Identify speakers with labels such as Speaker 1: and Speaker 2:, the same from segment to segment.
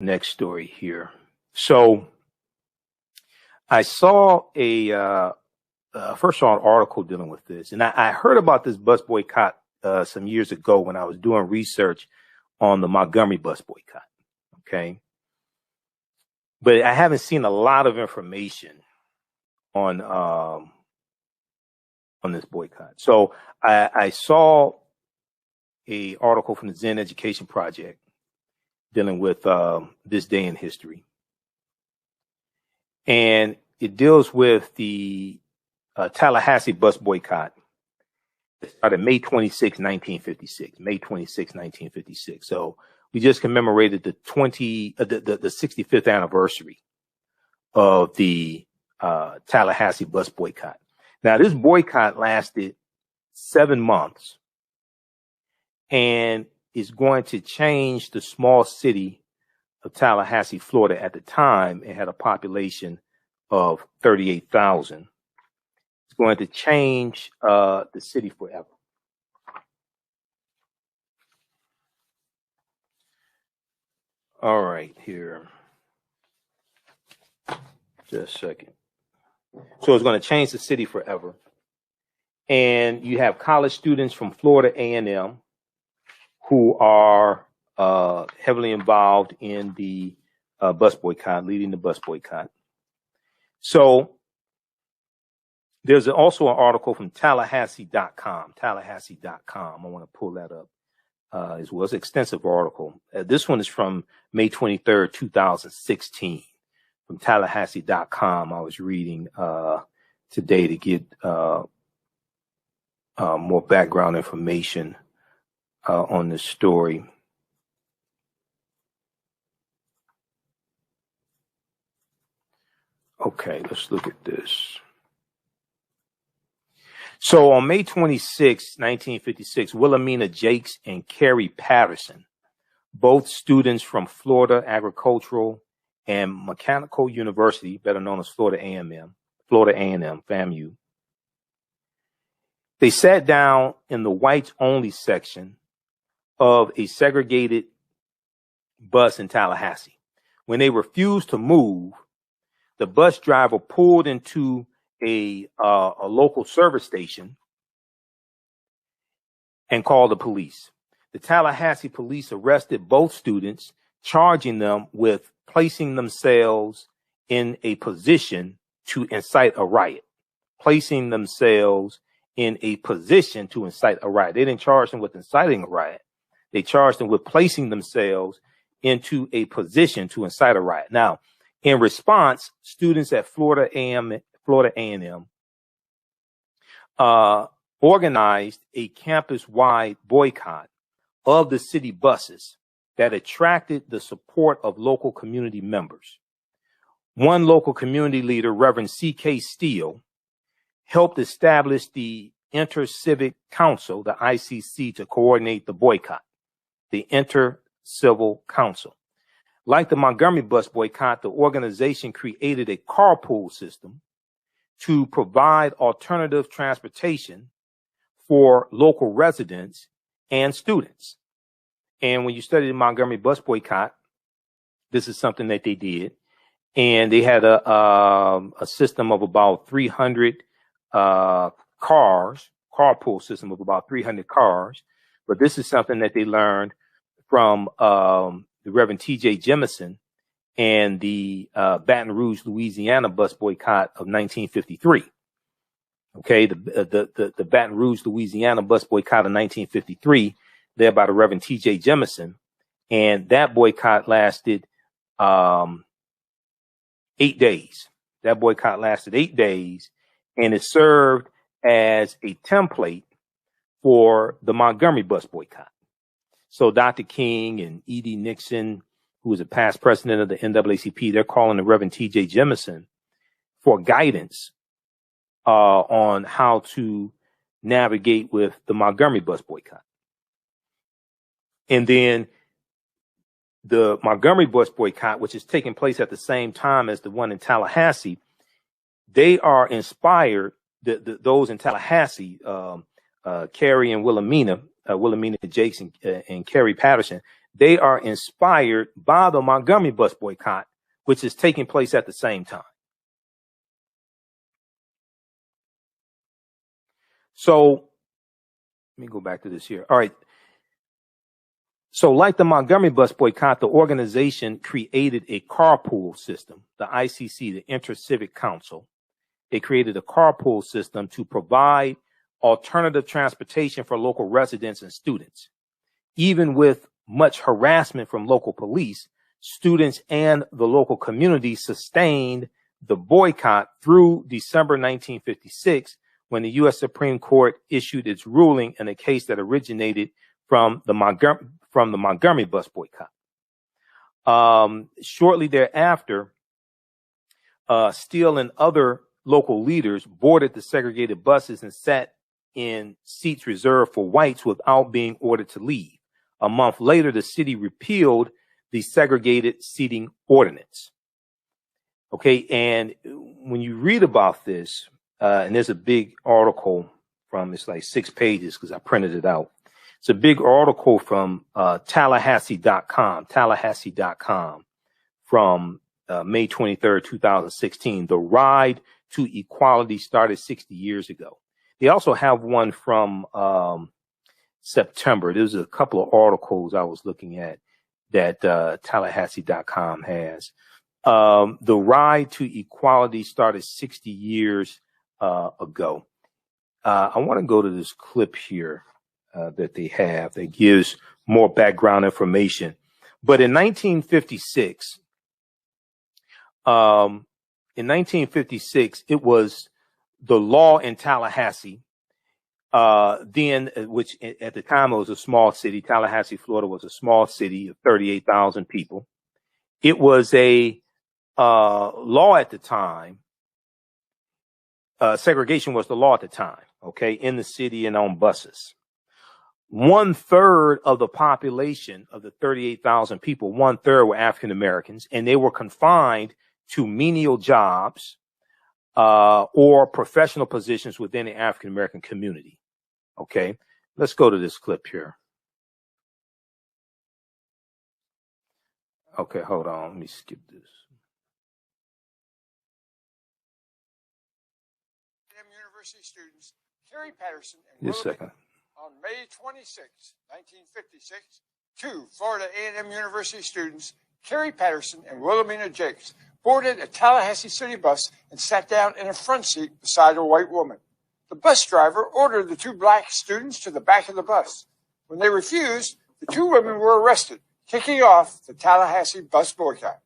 Speaker 1: next story here. So I saw first saw an article dealing with this, and I heard about this bus boycott some years ago when I was doing research on the Montgomery bus boycott. Okay. But I haven't seen a lot of information on this boycott. So I saw a article from the Zen Education Project dealing with this day in history. And it deals with the Tallahassee bus boycott. It started May 26, 1956. May 26, 1956. So we just commemorated the 65th anniversary of the Tallahassee bus boycott. Now, this boycott lasted 7 months and is going to change the small city of Tallahassee, Florida. At the time, it had a population of 38,000. It's going to change the city forever. All right, here. Just a second. So it's going to change the city forever. And you have college students from Florida A&M who are heavily involved in the bus boycott, leading the bus boycott. So there's also an article from Tallahassee.com. Tallahassee.com. I want to pull that up as well. It's an extensive article. This one is from May 23rd, 2016. From Tallahassee.com. I was reading today to get more background information on this story. Okay, let's look at this. So on May 26, 1956, Wilhelmina Jakes and Carrie Patterson, both students from Florida Agricultural and Mechanical University, better known as Florida A&M, FAMU. They sat down in the whites only section of a segregated bus in Tallahassee. When they refused to move, the bus driver pulled into a local service station and called the police. The Tallahassee police arrested both students, charging them with placing themselves in a position to incite a riot. Placing themselves in a position to incite a riot. They didn't charge them with inciting a riot. They charged them with placing themselves into a position to incite a riot. Now, in response, students at Florida A&M organized a campus-wide boycott of the city buses that attracted the support of local community members. One local community leader, Reverend C.K. Steele, helped establish the Inter-Civic Council, the ICC, to coordinate the boycott, the Inter-Civil Council. Like the Montgomery bus boycott, the organization created a carpool system to provide alternative transportation for local residents and students. And when you study the Montgomery bus boycott, this is something that they did. And they had a system of about 300 cars, carpool system of about 300 cars. But this is something that they learned from the Reverend T.J. Jemison and the Baton Rouge, Louisiana bus boycott of 1953. Okay, the Baton Rouge, Louisiana bus boycott of 1953, led by the Reverend T.J. Jemison, and that boycott lasted 8 days. That boycott lasted 8 days, and it served as a template for the Montgomery bus boycott. So Dr. King and E.D. Nixon, who was a past president of the NAACP, they're calling the Reverend T.J. Jemison for guidance on how to navigate with the Montgomery bus boycott. And then the Montgomery bus boycott, which is taking place at the same time as the one in Tallahassee, they are inspired, those in Tallahassee, Carrie and Wilhelmina Jakes and Carrie Patterson, they are inspired by the Montgomery bus boycott, which is taking place at the same time. So let me go back to this here. All right. So like the Montgomery bus boycott, the organization created a carpool system, the ICC, the Inter-Civic Council. They created a carpool system to provide alternative transportation for local residents and students. Even with much harassment from local police, students and the local community sustained the boycott through December 1956, when the U.S. Supreme Court issued its ruling in a case that originated from the Montgomery bus boycott. Shortly thereafter, Steele and other local leaders boarded the segregated buses and sat in seats reserved for whites without being ordered to leave. A month later, the city repealed the segregated seating ordinance. Okay, and when you read about this, and there's a big article from, it's like 6 pages because I printed it out. It's a big article from Tallahassee.com from May 23rd, 2016. The ride to equality started 60 years ago. They also have one from September. There's a couple of articles I was looking at that Tallahassee.com has. The ride to equality started 60 years ago. I want to go to this clip here that they have that gives more background information. But in 1956, it was the law in Tallahassee, then, which at the time it was a small city. Tallahassee, Florida was a small city of 38,000 people. It was a law at the time. Segregation was the law at the time, okay, in the city and on buses. 1/3 of the population of the 38,000 people, 1/3 were African Americans, and they were confined to menial jobs or professional positions within the African American community. Okay, let's go to this clip here. Okay, hold on, let me skip this.
Speaker 2: University students Carrie Patterson and
Speaker 1: Just a second.
Speaker 2: On May 26, 1956, 2 Florida A&M University students Carrie Patterson and Wilhelmina Jakes boarded a Tallahassee city bus and sat down in a front seat beside a white woman. The bus driver ordered the 2 black students to the back of the bus. When they refused, the 2 women were arrested, kicking off the Tallahassee bus boycott.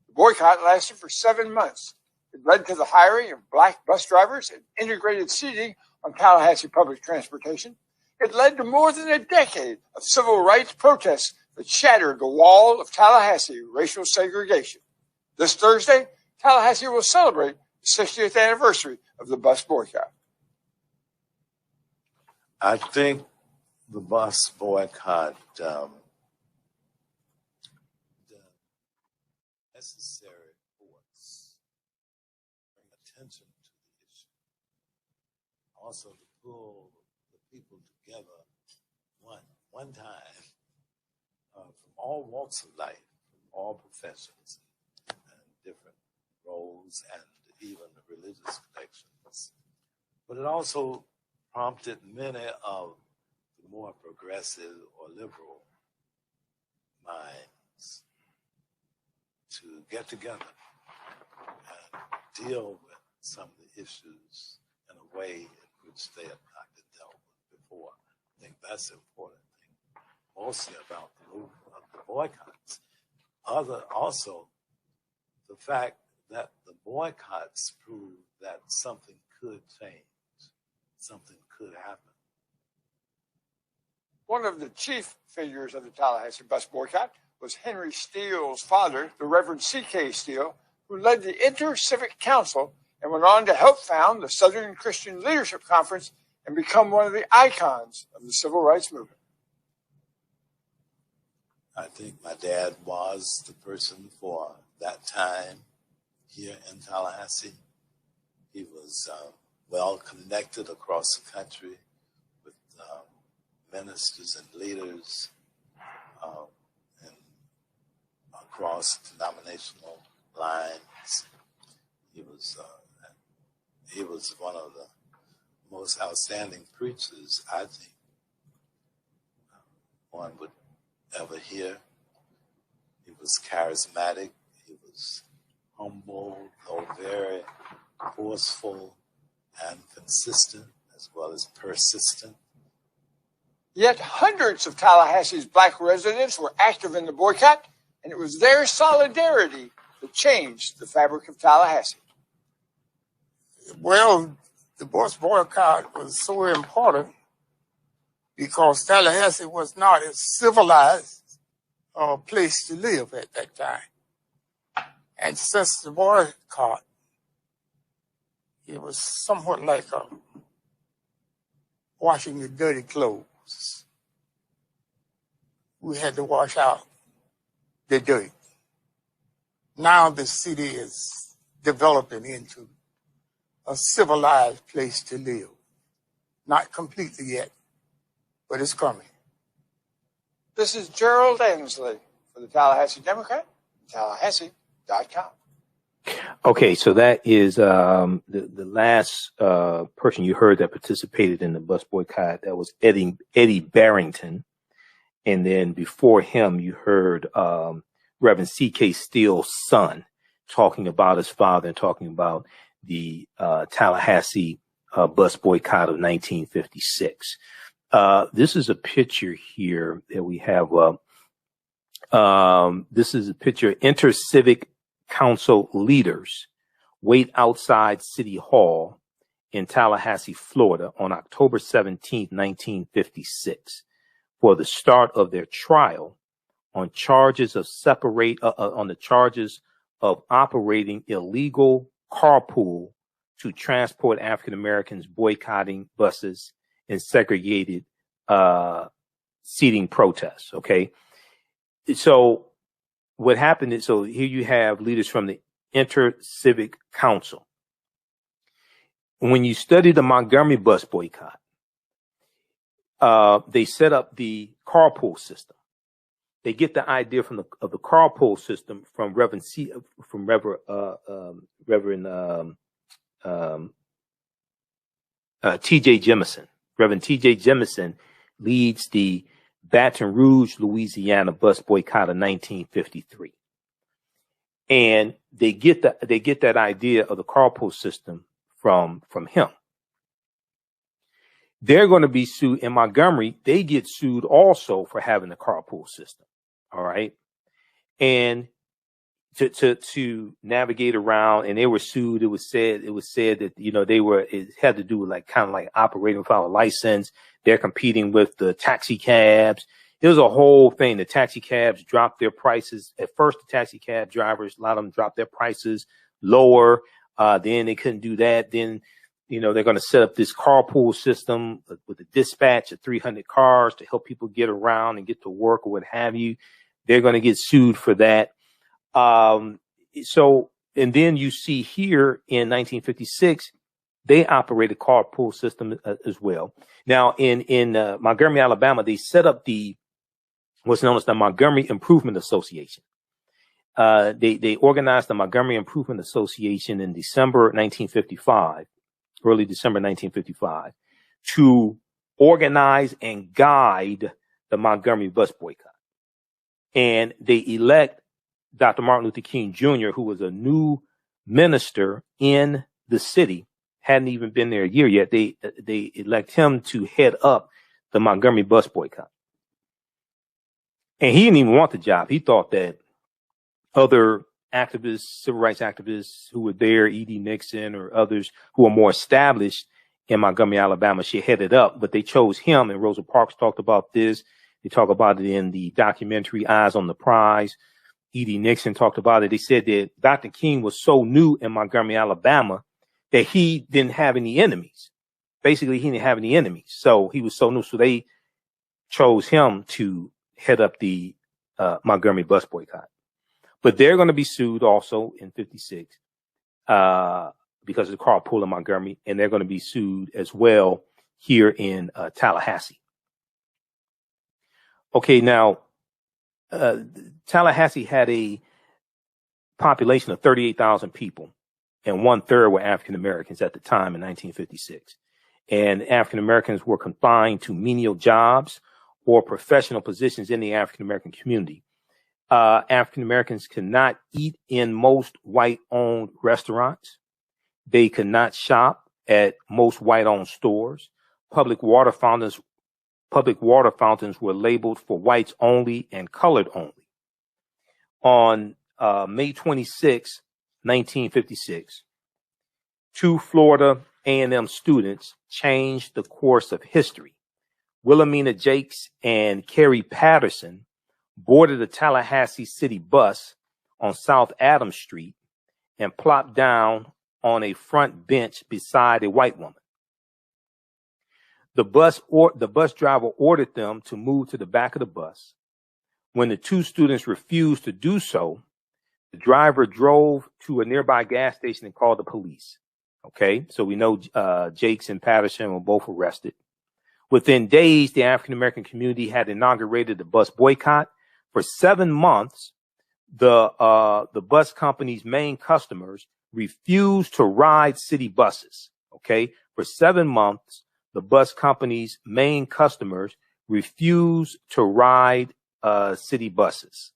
Speaker 2: The boycott lasted for 7 months. It led to the hiring of black bus drivers and integrated seating on Tallahassee public transportation. It led to more than a decade of civil rights protests that shattered the wall of Tallahassee racial segregation. This Thursday, Tallahassee will celebrate the 60th anniversary of the bus boycott.
Speaker 3: I think the bus boycott necessary force bring attention to the issue. Also to pull the people together one time from all walks of life, from all professions and different roles and even religious connections. But it also prompted many of the more progressive or liberal minds to get together and deal with some of the issues in a way in which they had not been dealt with before. I think that's the important thing, mostly about the movement of the boycotts. Also, the fact that the boycotts prove that something could change, something could happen.
Speaker 2: One of the chief figures of the Tallahassee bus boycott was Henry Steele's father, the Reverend C.K. Steele, who led the Inter-Civic Council and went on to help found the Southern Christian Leadership Conference and become one of the icons of the civil rights movement.
Speaker 3: I think my dad was the person for that time here in Tallahassee. He was well connected across the country with ministers and leaders cross denominational lines. He was one of the most outstanding preachers, I think, one would ever hear. He was charismatic. He was humble, though very forceful and consistent, as well as persistent.
Speaker 2: Yet hundreds of Tallahassee's black residents were active in the boycott, and it was their solidarity that changed the fabric of Tallahassee.
Speaker 4: Well, the bus boycott was so important because Tallahassee was not a civilized place to live at that time. And since the boycott, it was somewhat like washing your dirty clothes. We had to wash out the dirt. Now the city is developing into a civilized place to live. Not completely yet, but it's coming.
Speaker 2: This is Gerald Ansley for the Tallahassee Democrat, Tallahassee.com.
Speaker 1: Okay, so that is the last person you heard that participated in the bus boycott. That was Eddie Barrington. And then before him, you heard Reverend C.K. Steele's son talking about his father and talking about the Tallahassee bus boycott of 1956. This is a picture here that we have. This is a picture. Inter-Civic Council leaders wait outside City Hall in Tallahassee, Florida on October 17, 1956 for the start of their trial on charges of on the charges of operating illegal carpool to transport African Americans, boycotting buses and segregated seating protests. Okay. So what happened is, so here you have leaders from the Inter-Civic Council. When you study the Montgomery bus boycott, they set up the carpool system. They get the idea from the carpool system from Reverend T.J. Jemison. Reverend T.J. Jemison leads the Baton Rouge, Louisiana bus boycott of 1953. And they get that idea of the carpool system from him. They're going to be sued in Montgomery. They get sued also for having a carpool system. All right. And to navigate around, and they were sued. It was said that, it had to do with kind of like operating without a license. They're competing with the taxi cabs. It was a whole thing. The taxi cabs dropped their prices. At first, the taxi cab drivers, a lot of them dropped their prices lower. Then they couldn't do that. Then, they're going to set up this carpool system with a dispatch of 300 cars to help people get around and get to work or what have you. They're going to get sued for that. And then you see here in 1956, they operate a carpool system as well. Now in Montgomery, Alabama, they set up what's known as the Montgomery Improvement Association. They organized the Montgomery Improvement Association in early December 1955, to organize and guide the Montgomery bus boycott. And they elect Dr. Martin Luther King Jr., who was a new minister in the city, hadn't even been there a year yet. They elect him to head up the Montgomery bus boycott. And he didn't even want the job. He thought that other activists, civil rights activists who were there, E.D. Nixon or others who are more established in Montgomery, Alabama, should head it up. But they chose him, and Rosa Parks talked about this. They talk about it in the documentary Eyes on the Prize. E.D. Nixon talked about it. They said that Dr. King was so new in Montgomery, Alabama, that he didn't have any enemies. Basically, he didn't have any enemies. So he was so new. So they chose him to head up the Montgomery bus boycott. But they're going to be sued also in 56 because of the carpool in Montgomery, and they're going to be sued as well here in Tallahassee. Okay, now Tallahassee had a population of 38,000 people, and 1/3 were African Americans at the time in 1956. And African Americans were confined to menial jobs or professional positions in the African American community. African Americans could not eat in most white-owned restaurants. They could not shop at most white-owned stores. Public water fountains were labeled for whites only and colored only. On May 26, 1956, 2 Florida A&M students changed the course of history. Wilhelmina Jakes and Carrie Patterson boarded a Tallahassee city bus on South Adams Street and plopped down on a front bench beside a white woman. The bus driver ordered them to move to the back of the bus. When the 2 students refused to do so, the driver drove to a nearby gas station and called the police. Okay, so we know Jakes and Patterson were both arrested. Within days, the African American community had inaugurated the bus boycott. For 7 months, the bus company's main customers refused to ride city buses. Okay, for 7 months, the bus company's main customers refused to ride city buses.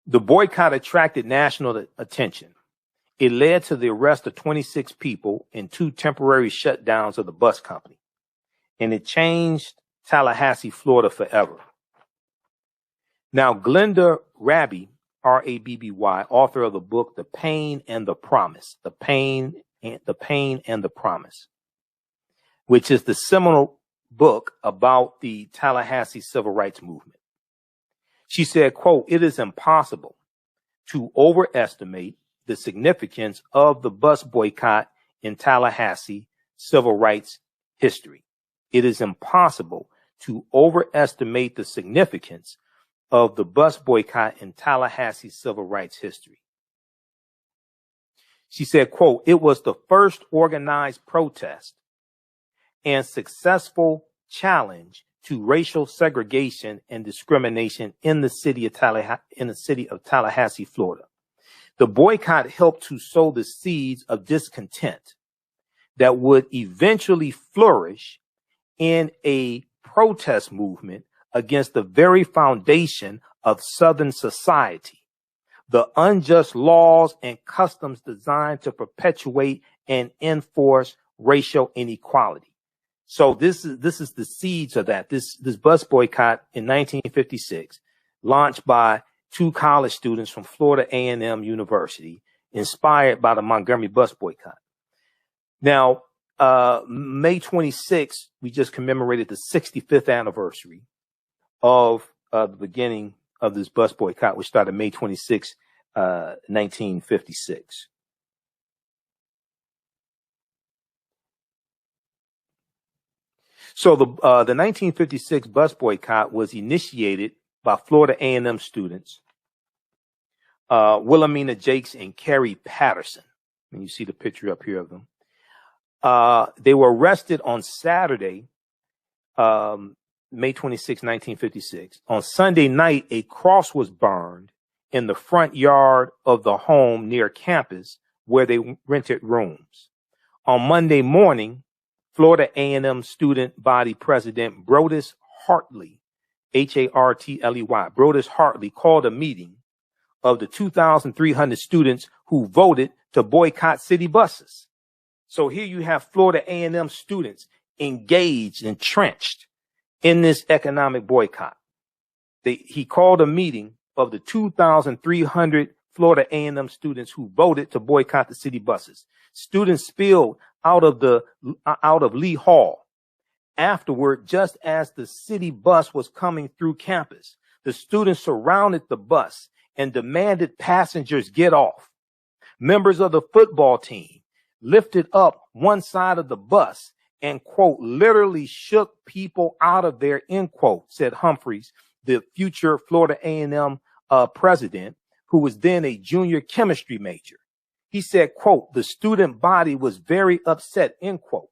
Speaker 1: The boycott attracted national attention. It led to the arrest of 26 people and 2 temporary shutdowns of the bus company. And it changed Tallahassee, Florida forever. Now, Glenda Rabby, R-A-B-B-Y, author of the book, The Pain and the Promise, The Pain and the Promise, which is the seminal book about the Tallahassee civil rights movement. She said, quote, "It is impossible to overestimate the significance of the bus boycott in Tallahassee civil rights history. It is impossible to overestimate the significance of the bus boycott in Tallahassee civil rights history." She said, quote, "It was the first organized protest and successful challenge to racial segregation and discrimination in the city of Tallahassee, Florida. The boycott helped to sow the seeds of discontent that would eventually flourish in a protest movement against the very foundation of Southern society, the unjust laws and customs designed to perpetuate and enforce racial inequality." So this is the seeds of that. This bus boycott in 1956, launched by 2 college students from Florida A&M University, inspired by the Montgomery bus boycott. Now, May 26, we just commemorated the 65th anniversary of the beginning of this bus boycott, which started May 26, 1956. So the 1956 bus boycott was initiated by Florida A&M students, Wilhelmina Jakes and Carrie Patterson. And you see the picture up here of them. They were arrested on Saturday, May 26, 1956. On Sunday night, a cross was burned in the front yard of the home near campus where they rented rooms. On Monday morning, Florida A&M student body president Brodus Hartley, Hartley, Brodus Hartley, called a meeting of the 2,300 students who voted to boycott city buses. So here you have Florida A&M students engaged, entrenched in this economic boycott. He called a meeting of the 2,300 Florida A&M students who voted to boycott the city buses. Students spilled out of Lee Hall. Afterward, just as the city bus was coming through campus, the students surrounded the bus and demanded passengers get off. Members of the football team lifted up one side of the bus and, quote, literally shook people out of there, end quote, said Humphreys, the future Florida A&M president, who was then a junior chemistry major. He said, quote, "The student body was very upset," end quote.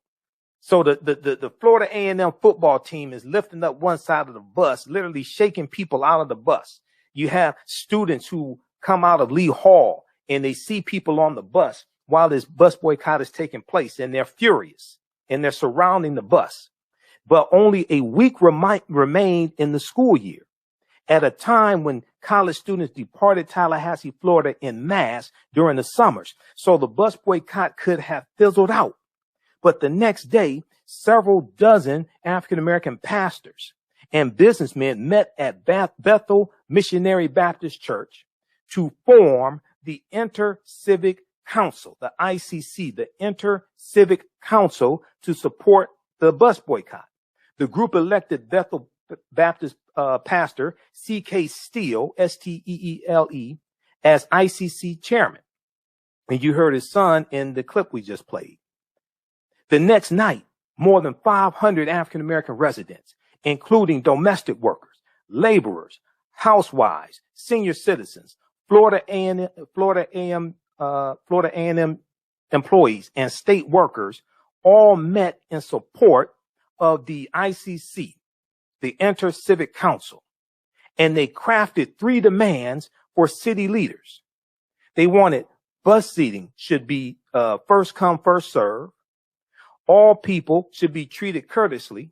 Speaker 1: So the Florida A&M football team is lifting up one side of the bus, literally shaking people out of the bus. You have students who come out of Lee Hall and they see people on the bus while this bus boycott is taking place, and they're furious and they're surrounding the bus. But only a week remained in the school year, at a time when college students departed Tallahassee, Florida en masse during the summers. So the bus boycott could have fizzled out. But the next day, several dozen African-American pastors and businessmen met at Bethel Missionary Baptist Church to form the Inter-Civic Council, the ICC, the Inter-Civic Council, to support the bus boycott. The group elected Bethel Baptist pastor C.K. Steele, S-T-E-E-L-E, as ICC chairman. And you heard his son in the clip we just played. The next night, more than 500 African-American residents, including domestic workers, laborers, housewives, senior citizens, Florida A&M employees, and state workers, all met in support of the ICC, the Inter-Civic Council, and they crafted 3 demands for city leaders. They wanted bus seating should be first come, first serve. All people should be treated courteously,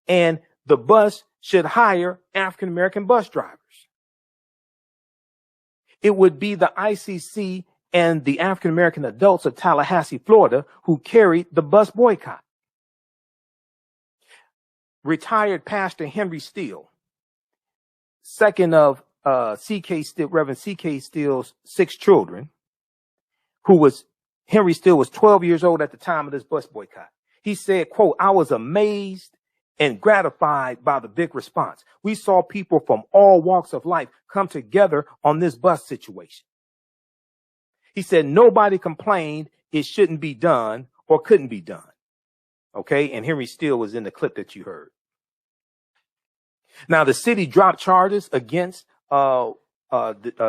Speaker 1: and the bus should hire African-American bus drivers. It would be the ICC and the African-American adults of Tallahassee, Florida, who carried the bus boycott. Retired Pastor Henry Steele, second of Reverend C.K. Steele's 6 children, Henry Steele was 12 years old at the time of this bus boycott. He said, quote, "I was amazed and gratified by the big response. We saw people from all walks of life come together on this bus situation." He said, nobody complained it shouldn't be done or couldn't be done. Okay. And Henry Steele was in the clip that you heard. Now, the city dropped charges against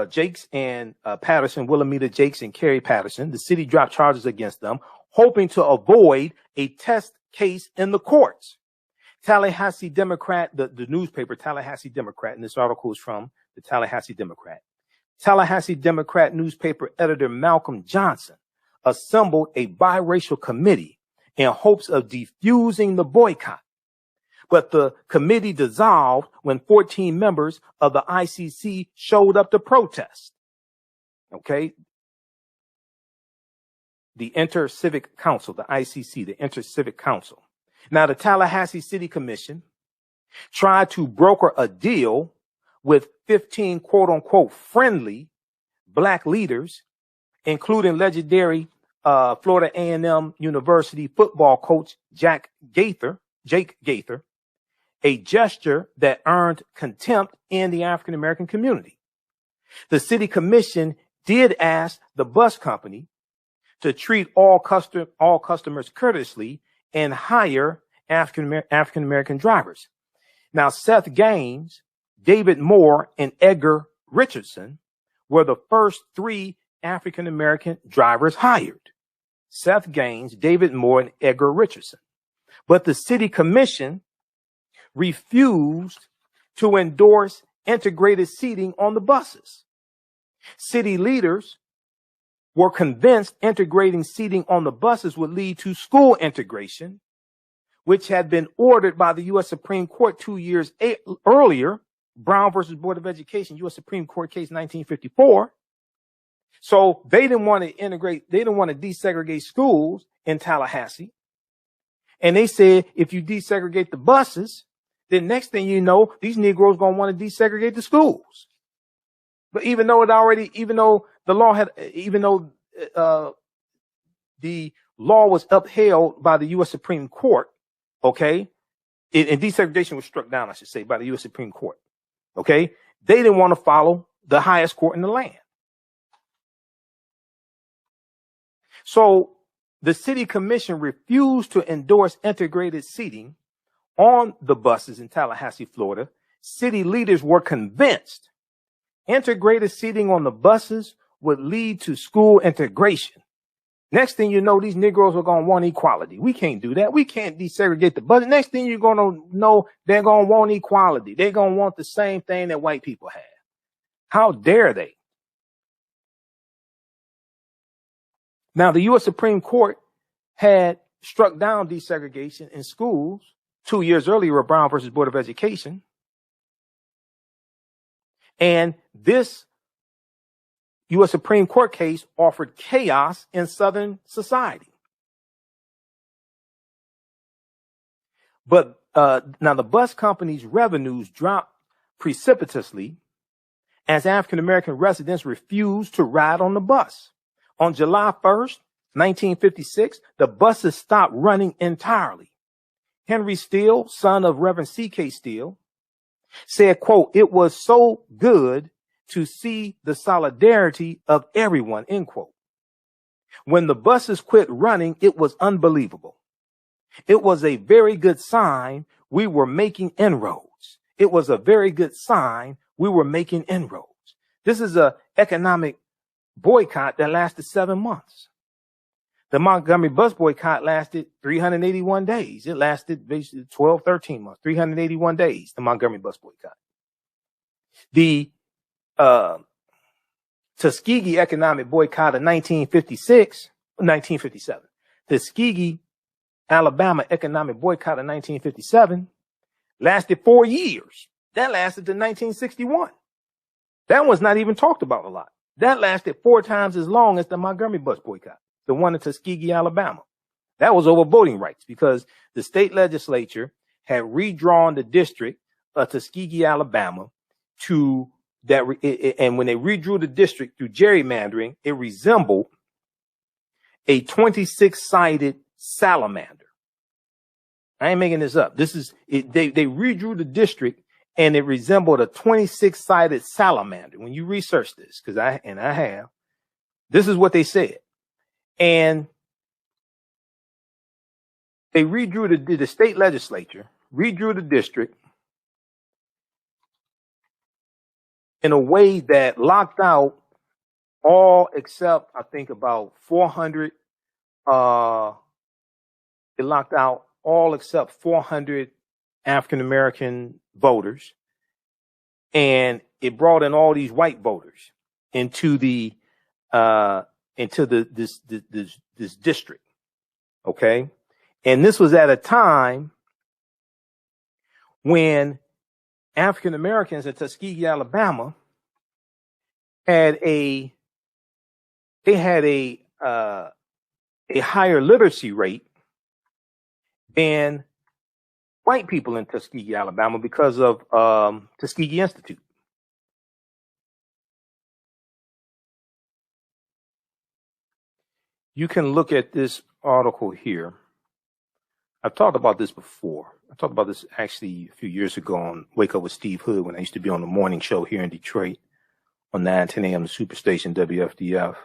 Speaker 1: Jakes and Patterson, Wilhelmina Jakes and Carrie Patterson. The city dropped charges against them, hoping to avoid a test case in the courts. Tallahassee Democrat, the newspaper Tallahassee Democrat, and this article is from the Tallahassee Democrat. Tallahassee Democrat newspaper editor Malcolm Johnson assembled a biracial committee in hopes of defusing the boycott. But the committee dissolved when 14 members of the ICC showed up to protest. Okay. The Inter-Civic Council, the ICC, the Inter-Civic Council. Now, the Tallahassee City Commission tried to broker a deal with 15 quote unquote friendly black leaders, including legendary Florida A&M University football coach Jake Gaither, a gesture that earned contempt in the African-American community. The city commission did ask the bus company to treat all customers courteously and hire African-American drivers. Now, Seth Gaines, David Moore, and Edgar Richardson were the first 3 African-American drivers hired. Seth Gaines, David Moore, and Edgar Richardson. But the city commission refused to endorse integrated seating on the buses. City leaders were convinced integrating seating on the buses would lead to school integration, which had been ordered by the U.S. Supreme Court 2 years earlier, Brown versus Board of Education, U.S. Supreme Court case 1954. So they didn't want to integrate, they didn't want to desegregate schools in Tallahassee. And they said, if you desegregate the buses, then next thing you know, these Negroes going to want to desegregate the schools. But even though the law was upheld by the U.S. Supreme Court, okay, and desegregation was struck down, I should say, by the U.S. Supreme Court, okay, they didn't want to follow the highest court in the land. So the city commission refused to endorse integrated seating on the buses in Tallahassee, Florida. City leaders were convinced integrated seating on the buses would lead to school integration, Next thing you know, these Negroes are going to want equality. We can't do that. We can't desegregate the bus. Next thing you're going to know, they're going to want equality. They're going to want the same thing that white people have. How dare they? Now, the U.S. Supreme Court had struck down desegregation in schools 2 years earlier with Brown versus Board of Education. And this U.S. Supreme Court case offered chaos in Southern society. But now the bus company's revenues dropped precipitously as African-American residents refused to ride on the bus. On July 1st, 1956, the buses stopped running entirely. Henry Steele, son of Reverend C.K. Steele, said, quote, "It was so good to see the solidarity of everyone," end quote. When the buses quit running, it was unbelievable. It was a very good sign we were making inroads. It was a very good sign we were making inroads. This is an economic boycott that lasted 7 months. The Montgomery bus boycott lasted 381 days. It lasted basically 12, 13 months, 381 days, the Montgomery bus boycott. The Tuskegee economic boycott of 1957, Tuskegee, Alabama economic boycott of 1957 lasted 4 years. That lasted to 1961. That one's not even talked about a lot. That lasted 4 times as long as the Montgomery bus boycott, the one in Tuskegee, Alabama. That was over voting rights because the state legislature had redrawn the district of Tuskegee, Alabama to that. And when they redrew the district through gerrymandering, it resembled a 26-sided salamander. I ain't making this up. This is it. They redrew the district and it resembled a 26-sided salamander. When you research this, because I have, this is what they said. And they redrew the state legislature, redrew the district in a way that locked out all except, I think, about 400. It locked out all except 400 African-American voters. And it brought in all these white voters into this district. Okay. And this was at a time when African Americans in Tuskegee, Alabama had a higher literacy rate than white people in Tuskegee, Alabama because of Tuskegee Institute. You can look at this article here. I've talked about this before. I talked about this actually a few years ago on Wake Up with Steve Hood when I used to be on the morning show here in Detroit on 9:10 a.m. the Superstation WFDF.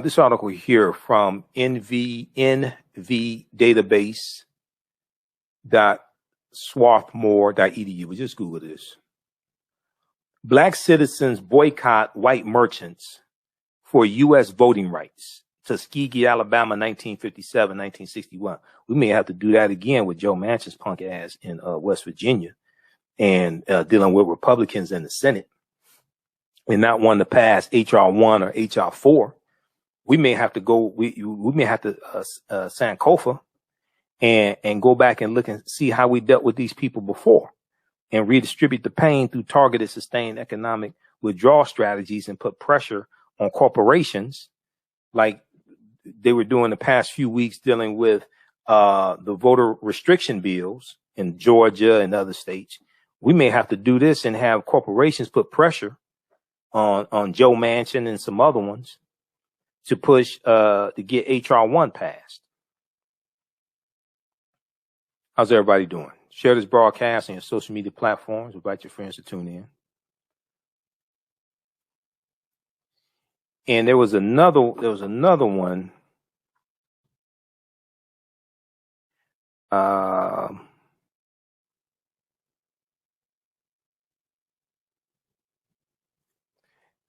Speaker 1: This article here from nvdatabase.swarthmore.edu. We just Google this. Black citizens boycott white merchants for U.S. voting rights. Tuskegee, Alabama, 1957, 1961. We may have to do that again with Joe Manchin's punk ass in West Virginia and dealing with Republicans in the Senate and not wanting to pass H.R. 1 or H.R. 4. We may have to go, we may have to Sankofa and go back and look and see how we dealt with these people before and redistribute the pain through targeted, sustained economic withdrawal strategies and put pressure on corporations like they were doing the past few weeks dealing with the voter restriction bills in Georgia and other states. We may have to do this and have corporations put pressure on Joe Manchin and some other ones to push to get H.R. 1 passed. How's everybody doing? Share this broadcast on your social media platforms. Invite your friends to tune in. And there was another one.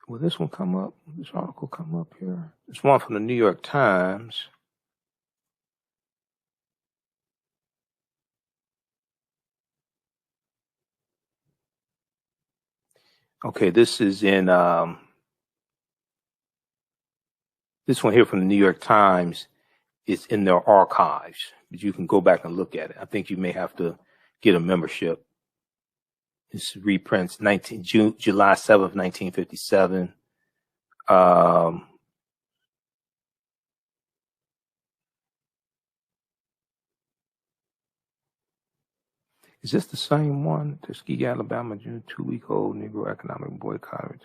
Speaker 1: Will this one come up? This article come up here? It's one from the New York Times. Okay, this is in this one here from the New York Times. It's in their archives, but you can go back and look at it. I think you may have to get a membership. This reprints July 7th, 1957. Is this the same one? Tuskegee, Alabama, June, 2-week-old Negro economic boycott.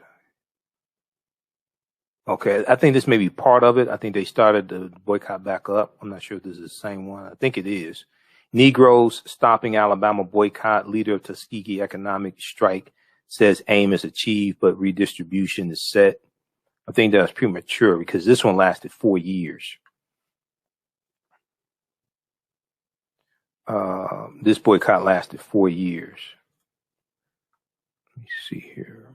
Speaker 1: Okay, I think this may be part of it. I think they started the boycott back up. I'm not sure if this is the same one. I think it is. Negroes stopping Alabama boycott. Leader of Tuskegee economic strike says aim is achieved, but redistribution is set. I think that was premature because this one lasted 4 years. This boycott lasted 4 years. Let me see here.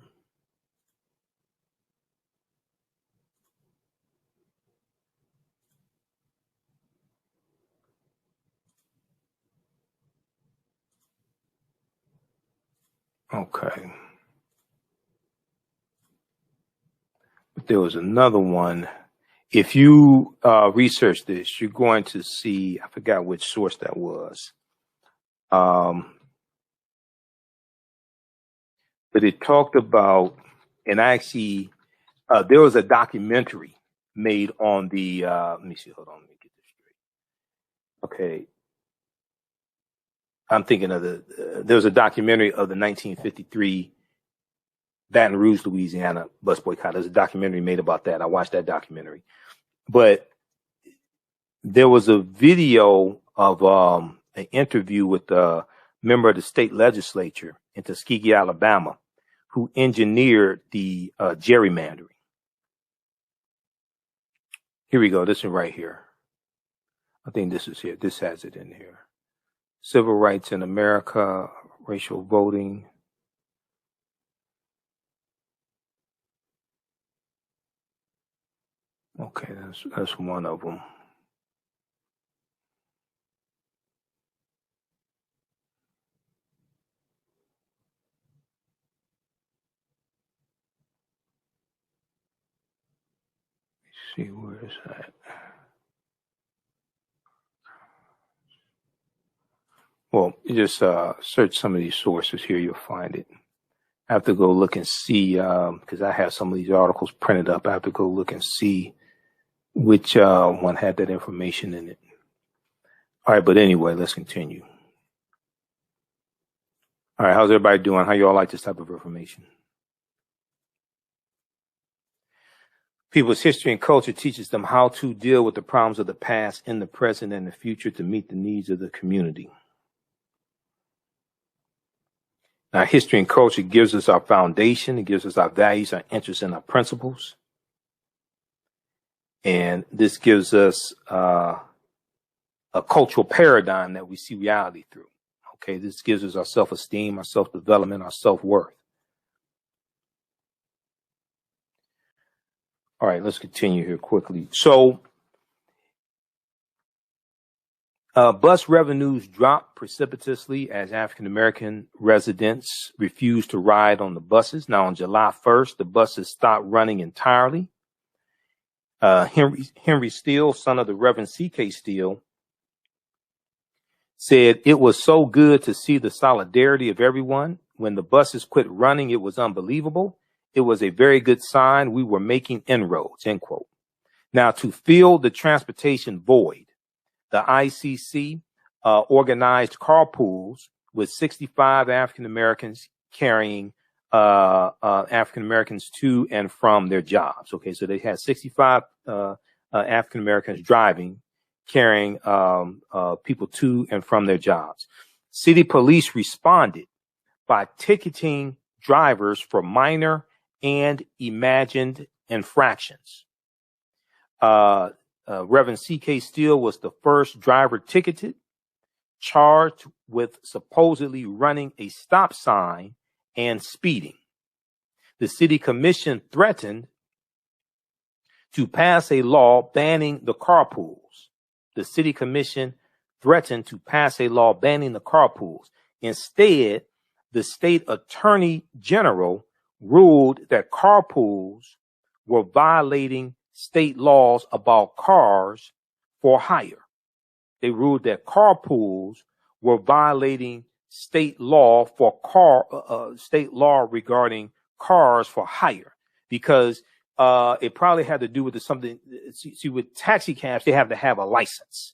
Speaker 1: Okay. But there was another one. If you research this, you're going to see, I forgot which source that was. But it talked about, and actually, there was a documentary made on the, let me see, hold on, let me get this straight. Okay. I'm thinking of there was a documentary of the 1953 Baton Rouge, Louisiana bus boycott. There's a documentary made about that. I watched that documentary. But there was a video of an interview with a member of the state legislature in Tuskegee, Alabama, who engineered the gerrymandering. Here we go. This one right here. I think this is here. This has it in here. Civil rights in America, racial voting. Okay, that's one of them. Let's see, where is that? Well, you just search some of these sources here, you'll find it. I have to go look and see, because I have some of these articles printed up. I have to go look and see which one had that information in it. All right, but anyway, let's continue. All right, how's everybody doing? How you all like this type of information? People's history and culture teaches them how to deal with the problems of the past in the present and the future to meet the needs of the community. Now, history and culture gives us our foundation. It gives us our values, our interests, and our principles. And this gives us a cultural paradigm that we see reality through. Okay, this gives us our self-esteem, our self-development, our self-worth. All right, let's continue here quickly. So, bus revenues dropped precipitously as African-American residents refused to ride on the buses. Now, on July 1st, the buses stopped running entirely. Henry Steele, son of the Reverend C.K. Steele, said, "It was so good to see the solidarity of everyone. When the buses quit running, it was unbelievable. It was a very good sign we were making inroads," end quote. Now, to fill the transportation void, the ICC organized carpools with 65 African Americans carrying African Americans to and from their jobs. Okay, so they had 65 African Americans driving, carrying people to and from their jobs. City police responded by ticketing drivers for minor and imagined infractions. Reverend C.K. Steele was the first driver ticketed, charged with supposedly running a stop sign and speeding. the city commission threatened to pass a law banning the carpools. The city commission threatened to pass a law banning the carpools. Instead, the state attorney general ruled that carpools were violating state laws about cars for hire. They ruled that carpools were violating state law regarding cars for hire, because it probably had to do with something. See, with taxi cabs, they have to have a license.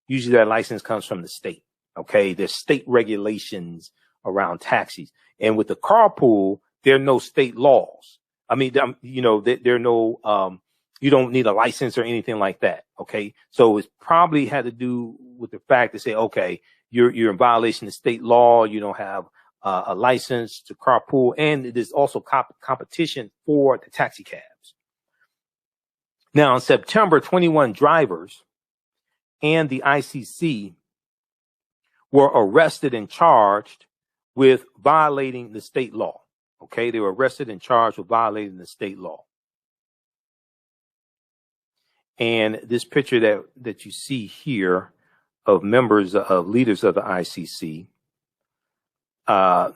Speaker 1: Usually that license comes from the state. Okay. There's state regulations around taxis. And with the carpool, there are no state laws. I mean, you know, there are no, you don't need a license or anything like that. Okay. So it's probably had to do with the fact to say, okay, you're in violation of state law. You don't have a license to carpool. And it is also competition for the taxi cabs. Now, in September, 21 drivers and the ICC were arrested and charged with violating the state law. Okay, they were arrested and charged with violating the state law. And this picture that you see here of leaders of the ICC,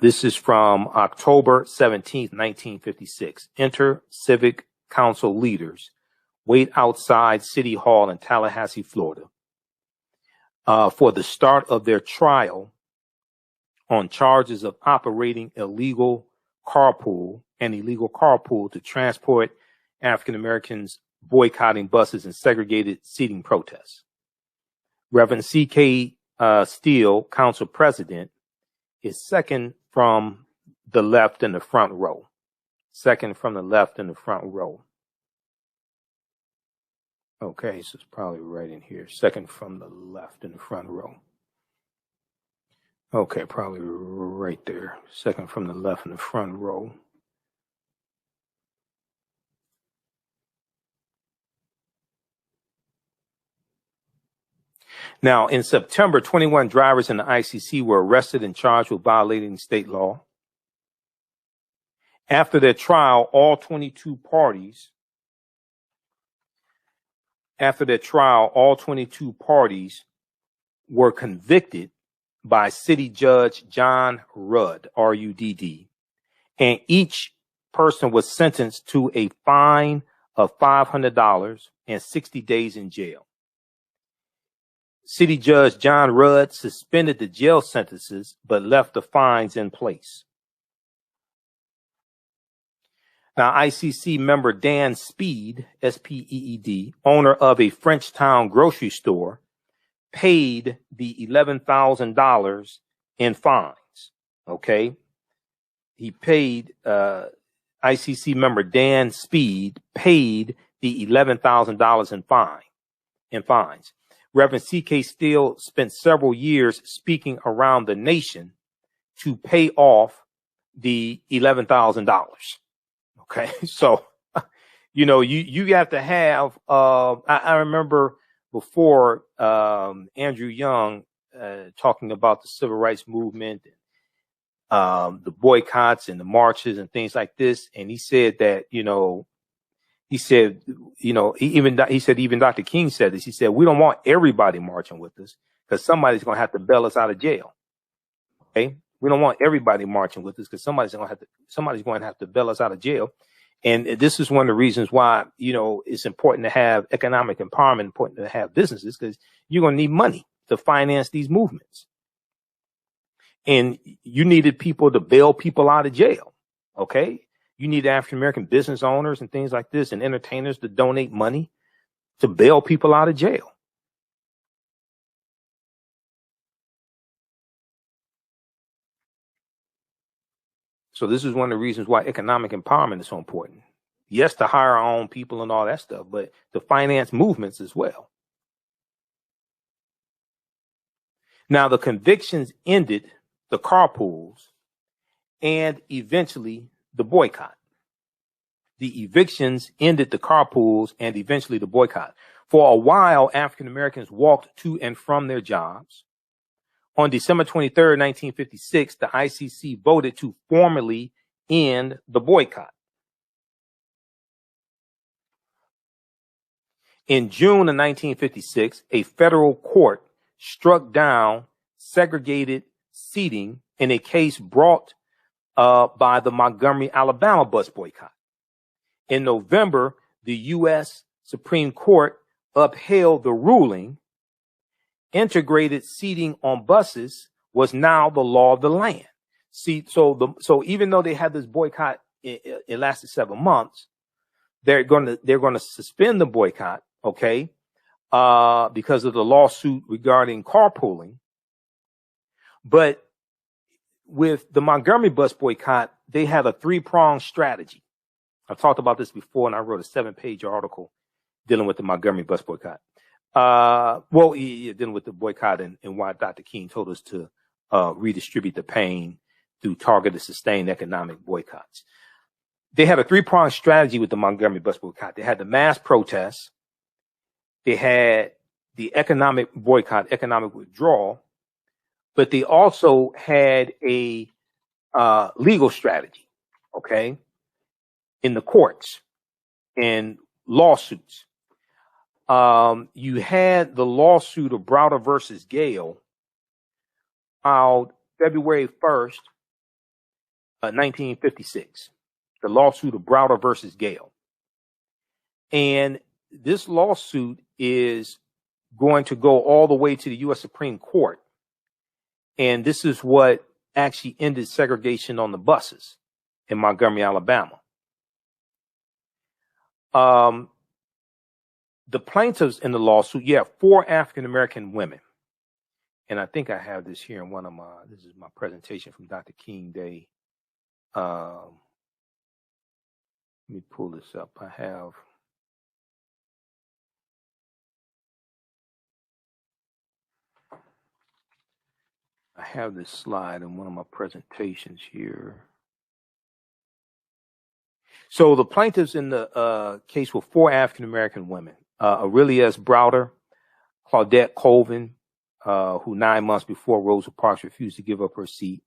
Speaker 1: this is from October 17th, 1956. Enter Civic Council leaders wait outside City Hall in Tallahassee, Florida, for the start of their trial on charges of operating illegal carpool to transport African Americans, boycotting buses, and segregated seating protests. Reverend C.K. Steele, council president, is second from the left in the front row. Second from the left in the front row. Okay, so it's probably right in here. Second from the left in the front row. Okay, probably right there. Second from the left in the front row. Now, in September, 21 drivers in the ICC were arrested and charged with violating state law. After their trial, all 22 parties were convicted by City Judge John Rudd, R-U-D-D, and each person was sentenced to a fine of $500 and 60 days in jail. City Judge John Rudd suspended the jail sentences but left the fines in place. Now, ICC member Dan Speed, S-P-E-E-D, owner of a Frenchtown grocery store, paid the $11,000 in fines. Okay. He paid, ICC member Dan Speed paid the $11,000 in fines. Reverend C.K. Steele spent several years speaking around the nation to pay off the $11,000. Okay. So, you know, you have to have, I remember before, Andrew Young, talking about the civil rights movement, the boycotts and the marches and things like this. And he said that, he said even Dr. King said this. He said, we don't want everybody marching with us because somebody's going to have to bail us out of jail. Okay. We don't want everybody marching with us because somebody's going to have to bail us out of jail. And this is one of the reasons why, it's important to have economic empowerment, important to have businesses, because you're going to need money to finance these movements. And you needed people to bail people out of jail. Okay. You need African-American business owners and things like this and entertainers to donate money to bail people out of jail. So this is one of the reasons why economic empowerment is so important. Yes, to hire our own people and all that stuff, but to finance movements as well. Now, the convictions ended the carpools and eventually the boycott. The evictions ended the carpools and eventually the boycott. For a while, African Americans walked to and from their jobs. On December 23rd, 1956, the ICC voted to formally end the boycott. In June of 1956, a federal court struck down segregated seating in a case brought by the Montgomery, Alabama bus boycott. In November, the U.S. Supreme Court upheld the ruling. Integrated seating on buses was now the law of the land. See, so even though they had this boycott, it lasted 7 months. They're going to suspend the boycott, okay, because of the lawsuit regarding carpooling. But with the Montgomery bus boycott, they had a 3-pronged strategy. I've talked about this before, and I wrote a 7-page article dealing with the Montgomery bus boycott. Dealing with the boycott and why Dr. King told us to redistribute the pain through targeted, sustained economic boycotts. They had a 3-pronged strategy with the Montgomery bus boycott. They had the mass protests. They had the economic boycott, economic withdrawal, but they also had a legal strategy, okay, in the courts and lawsuits. You had the lawsuit of Browder versus Gale filed February 1st, 1956. The lawsuit of Browder versus Gale. And this lawsuit is going to go all the way to the U.S. Supreme Court. And this is what actually ended segregation on the buses in Montgomery, Alabama. The plaintiffs in the lawsuit, you have 4 African-American women. And I think I have this here in one of this is my presentation from Dr. King Day. Let me pull this up. I have this slide in one of my presentations here. So the plaintiffs in the case were 4 African-American women. Aurelia S. Browder, Claudette Colvin, who 9 months before Rosa Parks refused to give up her seat,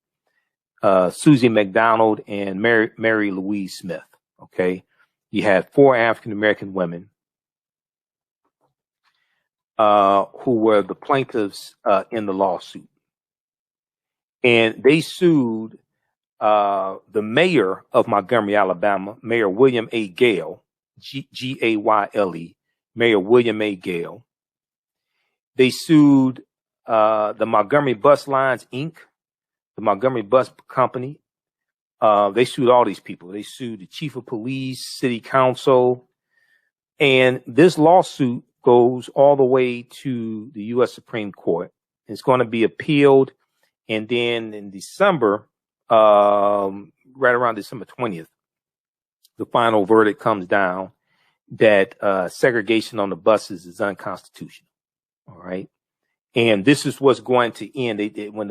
Speaker 1: Susie McDonald, and Mary Louise Smith. Okay, you had 4 African-American women who were the plaintiffs in the lawsuit. And they sued the mayor of Montgomery, Alabama, Mayor William A. Gale, Gayle, Mayor William A. Gale. They sued the Montgomery Bus Lines, Inc., the Montgomery Bus Company. They sued all these people. They sued the chief of police, city council. And this lawsuit goes all the way to the U.S. Supreme Court. It's going to be appealed. And then in December, right around December 20th, the final verdict comes down that segregation on the buses is unconstitutional. All right. And this is what's going to end. When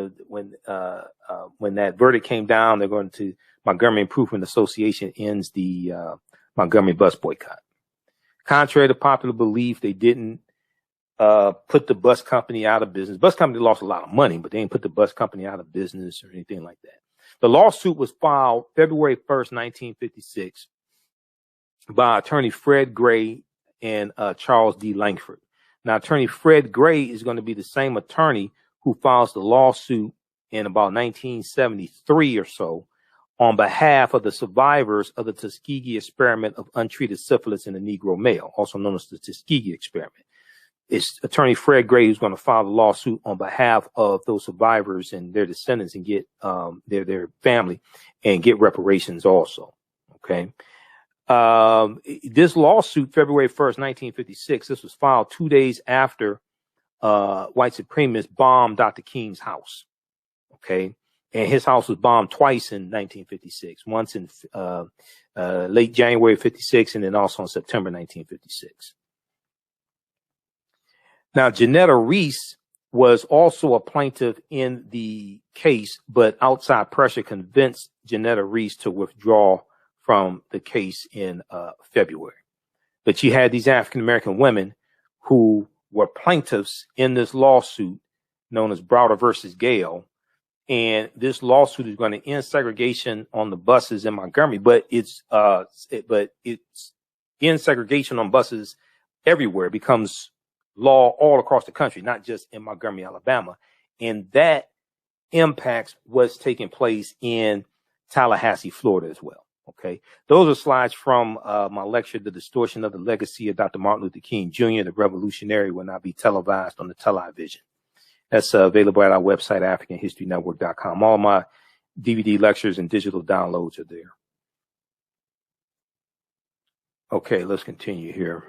Speaker 1: that verdict came down, they're going to Montgomery Improvement Association ends the Montgomery bus boycott. Contrary to popular belief, they didn't put the bus company out of business. Bus company lost a lot of money, but they didn't put the bus company out of business or anything like that. The lawsuit was filed February 1st, 1956 by attorney Fred Gray and Charles D. Langford. Now, attorney Fred Gray is going to be the same attorney who files the lawsuit in about 1973 or so on behalf of the survivors of the Tuskegee experiment of untreated syphilis in the Negro male, also known as the Tuskegee experiment. It's attorney Fred Gray who's going to file the lawsuit on behalf of those survivors and their descendants and get their family and get reparations also. Okay. This lawsuit, February 1st, 1956, this was filed 2 days after white supremacists bombed Dr. King's house. Okay. And his house was bombed twice in 1956, once in late January of 56 and then also in September 1956. Now, Janetta Reese was also a plaintiff in the case, but outside pressure convinced Janetta Reese to withdraw from the case in February. But you had these African-American women who were plaintiffs in this lawsuit known as Browder versus Gale. And this lawsuit is going to end segregation on the buses in Montgomery, but it's in segregation on buses everywhere. It becomes law all across the country, not just in Montgomery, Alabama. And that impacts what's taking place in Tallahassee, Florida as well. Okay. Those are slides from my lecture, The Distortion of the Legacy of Dr. Martin Luther King Jr., the Revolutionary, will not be televised on the television. That's available at our website, AfricanHistoryNetwork.com. All my DVD lectures and digital downloads are there. Okay, let's continue here.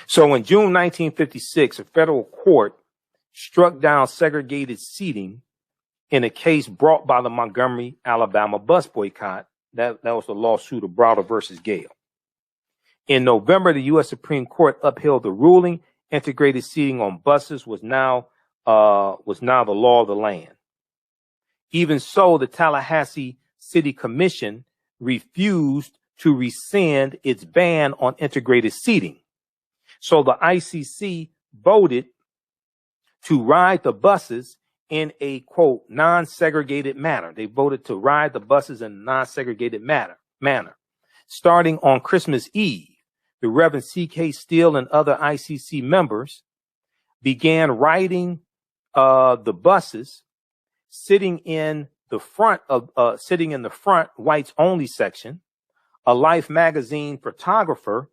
Speaker 1: So in June 1956, a federal court struck down segregated seating in a case brought by the Montgomery, Alabama bus boycott. That was the lawsuit of Browder versus Gale. In November, the U.S. Supreme Court upheld the ruling. Integrated seating on buses was now the law of the land. Even so, the Tallahassee City Commission refused to rescind its ban on integrated seating. So the ICC voted to ride the buses in a, quote, non-segregated manner. They voted to ride the buses in a non-segregated manner. Starting on Christmas Eve, the Reverend C.K. Steele and other ICC members began riding the buses, sitting in the front, whites only section. A Life magazine photographer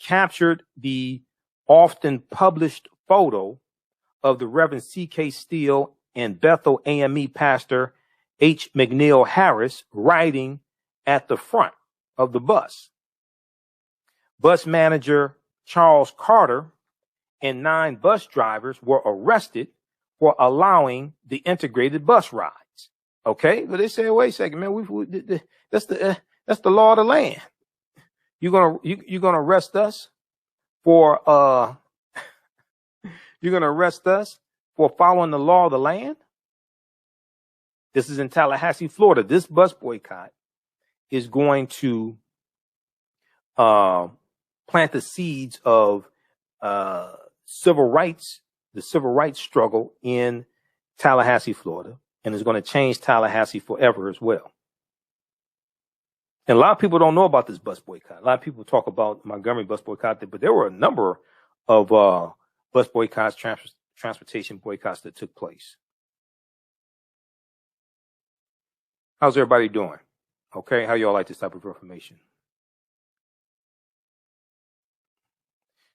Speaker 1: captured the often published photo of the Reverend C.K. Steele and Bethel AME pastor H. McNeil Harris riding at the front of the bus. Bus manager Charles Carter and 9 bus drivers were arrested for allowing the integrated bus rides. Okay, but they say, wait a second, man, that's the law of the land. You're gonna arrest us for following the law of the land? This is in Tallahassee, Florida. This bus boycott is going to plant the seeds of civil rights, the civil rights struggle in Tallahassee, Florida, and is going to change Tallahassee forever as well. And a lot of people don't know about this bus boycott. A lot of people talk about Montgomery bus boycott, but there were a number of bus boycotts, transportation boycotts that took place. How's everybody doing? Okay, how y'all like this type of information?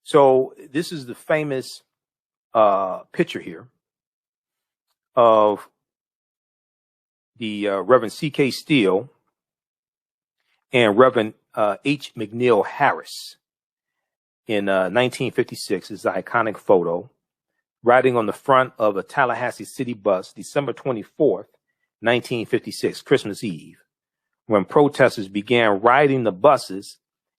Speaker 1: So this is the famous picture here of the Reverend C.K. Steele and Reverend H. McNeil Harris in 1956. This is an iconic photo, riding on the front of a Tallahassee city bus, December 24th, 1956, Christmas Eve, when protesters began riding the buses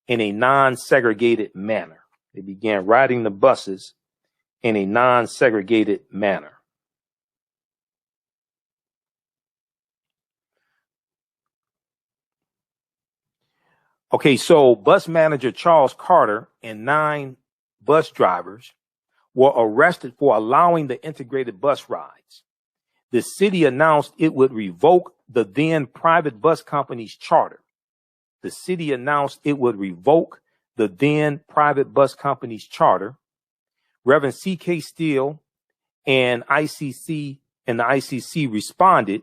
Speaker 1: in a non-segregated manner. They began riding the buses in a non-segregated manner. Okay, so bus manager Charles Carter and 9 bus drivers were arrested for allowing the integrated bus rides. The city announced it would revoke the then private bus company's charter. The city announced it would revoke the then private bus company's charter. Reverend C.K. Steele and the ICC responded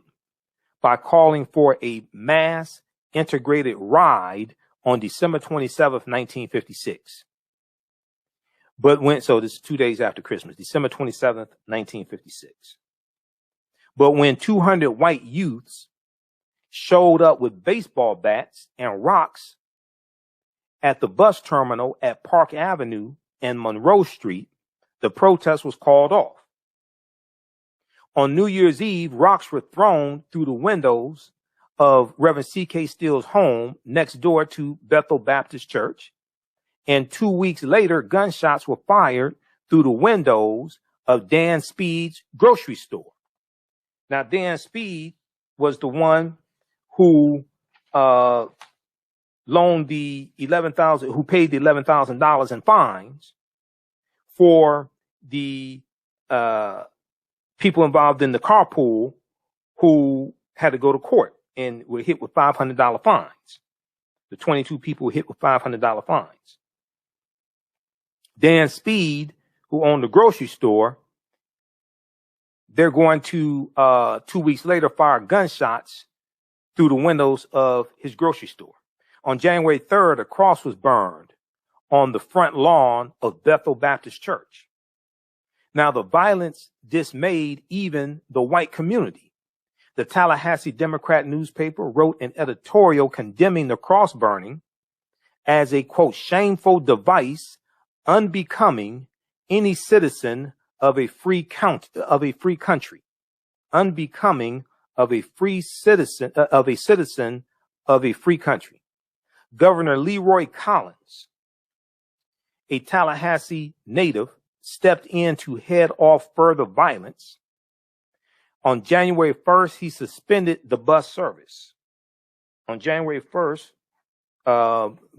Speaker 1: by calling for a mass integrated ride on December 27th, 1956. So this is 2 days after Christmas, December 27th, 1956. But when 200 white youths showed up with baseball bats and rocks at the bus terminal at Park Avenue and Monroe Street, the protest was called off. On New Year's Eve, rocks were thrown through the windows of Reverend C.K. Steele's home next door to Bethel Baptist Church. And 2 weeks later, gunshots were fired through the windows of Dan Speed's grocery store. Now, Dan Speed was the one who who paid the $11,000 in fines for the people involved in the carpool who had to go to court and were hit with $500 fines. The 22 people were hit with $500 fines. Dan Speed, who owned the grocery store, they're going to 2 weeks later fire gunshots through the windows of his grocery store. On January 3rd, a cross was burned on the front lawn of Bethel Baptist Church. Now, the violence dismayed even the white community. The Tallahassee Democrat newspaper wrote an editorial condemning the cross burning as a, quote, shameful device unbecoming any citizen of a free country, unbecoming of a citizen of a free country. Governor Leroy Collins, a Tallahassee native, stepped in to head off further violence. On January 1st, he suspended the bus service. On January 1st,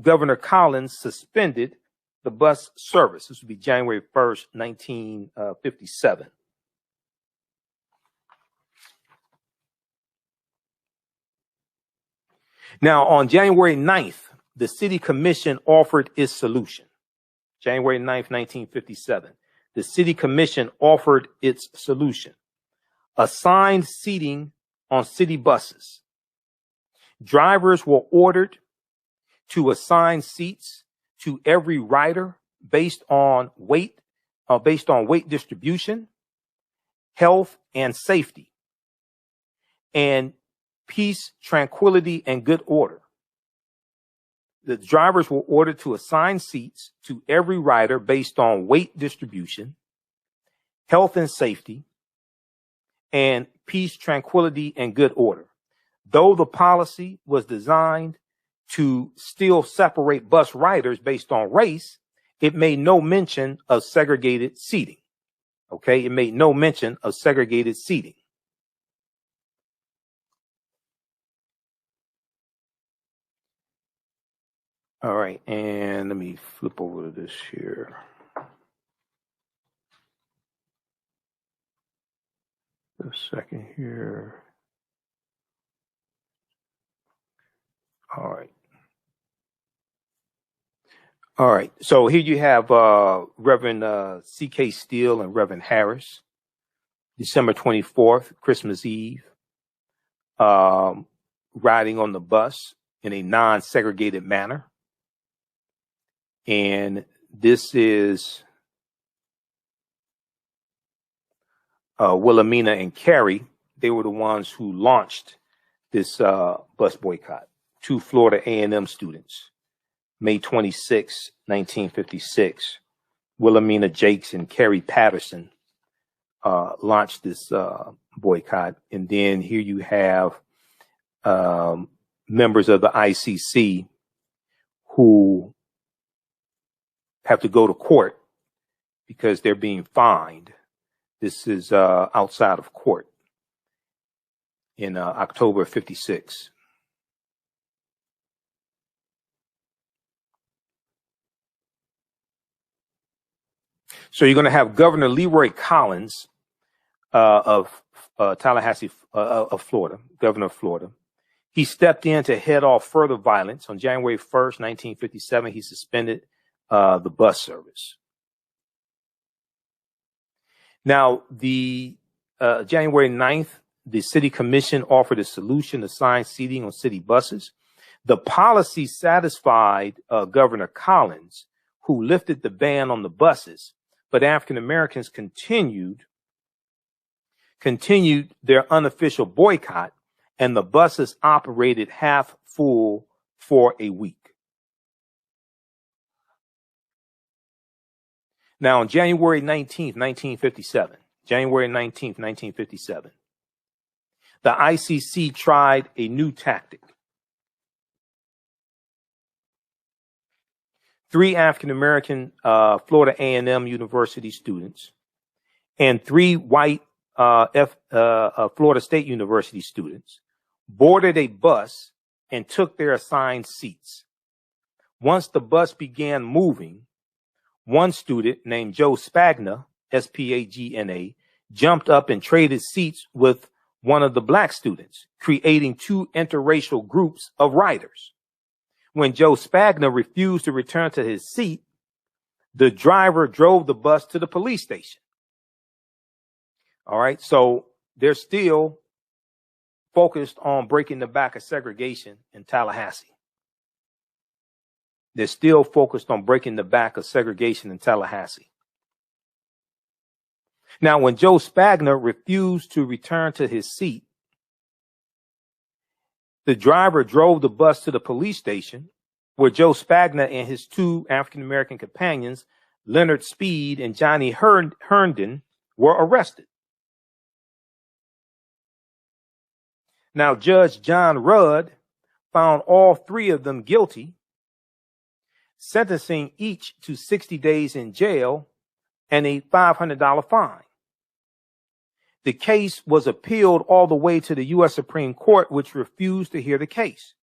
Speaker 1: Governor Collins suspended the bus service. This would be January 1st, 1957. Now, on January 9th, the city commission offered its solution. January 9th, 1957. The city commission offered its solution. Assigned seating on city buses. Drivers were ordered to assign seats to every rider based on weight distribution, health and safety, and peace, tranquility, and good order. The drivers were ordered to assign seats to every rider based on weight distribution, health and safety, and peace, tranquility, and good order. Though the policy was designed to still separate bus riders based on race, it made no mention of segregated seating. Okay, it made no mention of segregated seating. All right, and let me flip over to this here. A second here. All right. All right. So here you have Reverend C.K. Steele and Reverend Harris, December 24th, Christmas Eve, riding on the bus in a non-segregated manner. And this is Wilhelmina and Carrie. They were the ones who launched this bus boycott. Two Florida A&M students, May 26, 1956. Wilhelmina Jakes and Carrie Patterson launched this boycott. And then here you have members of the ICC who have to go to court because they're being fined. This is outside of court in October of 56. So you're going to have Governor Leroy Collins of Tallahassee, of Florida, governor of Florida. He stepped in to head off further violence. On January 1st, 1957, he suspended the bus service. Now, the January 9th, the city commission offered a solution to assign seating on city buses. The policy satisfied Governor Collins, who lifted the ban on the buses, but African Americans continued their unofficial boycott, and the buses operated half full for a week. Now, on January 19th, 1957, the ICC tried a new tactic. 3 African-American Florida A&M University students and 3 white Florida State University students boarded a bus and took their assigned seats. Once the bus began moving, one student named Joe Spagna, S-P-A-G-N-A, jumped up and traded seats with one of the black students, creating 2 interracial groups of riders. When Joe Spagna refused to return to his seat, The driver drove the bus to the police station. All right. So they're still focused on breaking the back of segregation in Tallahassee. They're still focused on breaking the back of segregation in Tallahassee. Now, when Joe Spagna refused to return to his seat, the driver drove the bus to the police station, where Joe Spagna and his two African-American companions, Leonard Speed and Johnny Herndon, were arrested. Now, Judge John Rudd found all three of them guilty, sentencing each to 60 days in jail and a $500 fine. The case was appealed all the way to the U.S. Supreme Court, which refused to hear the case.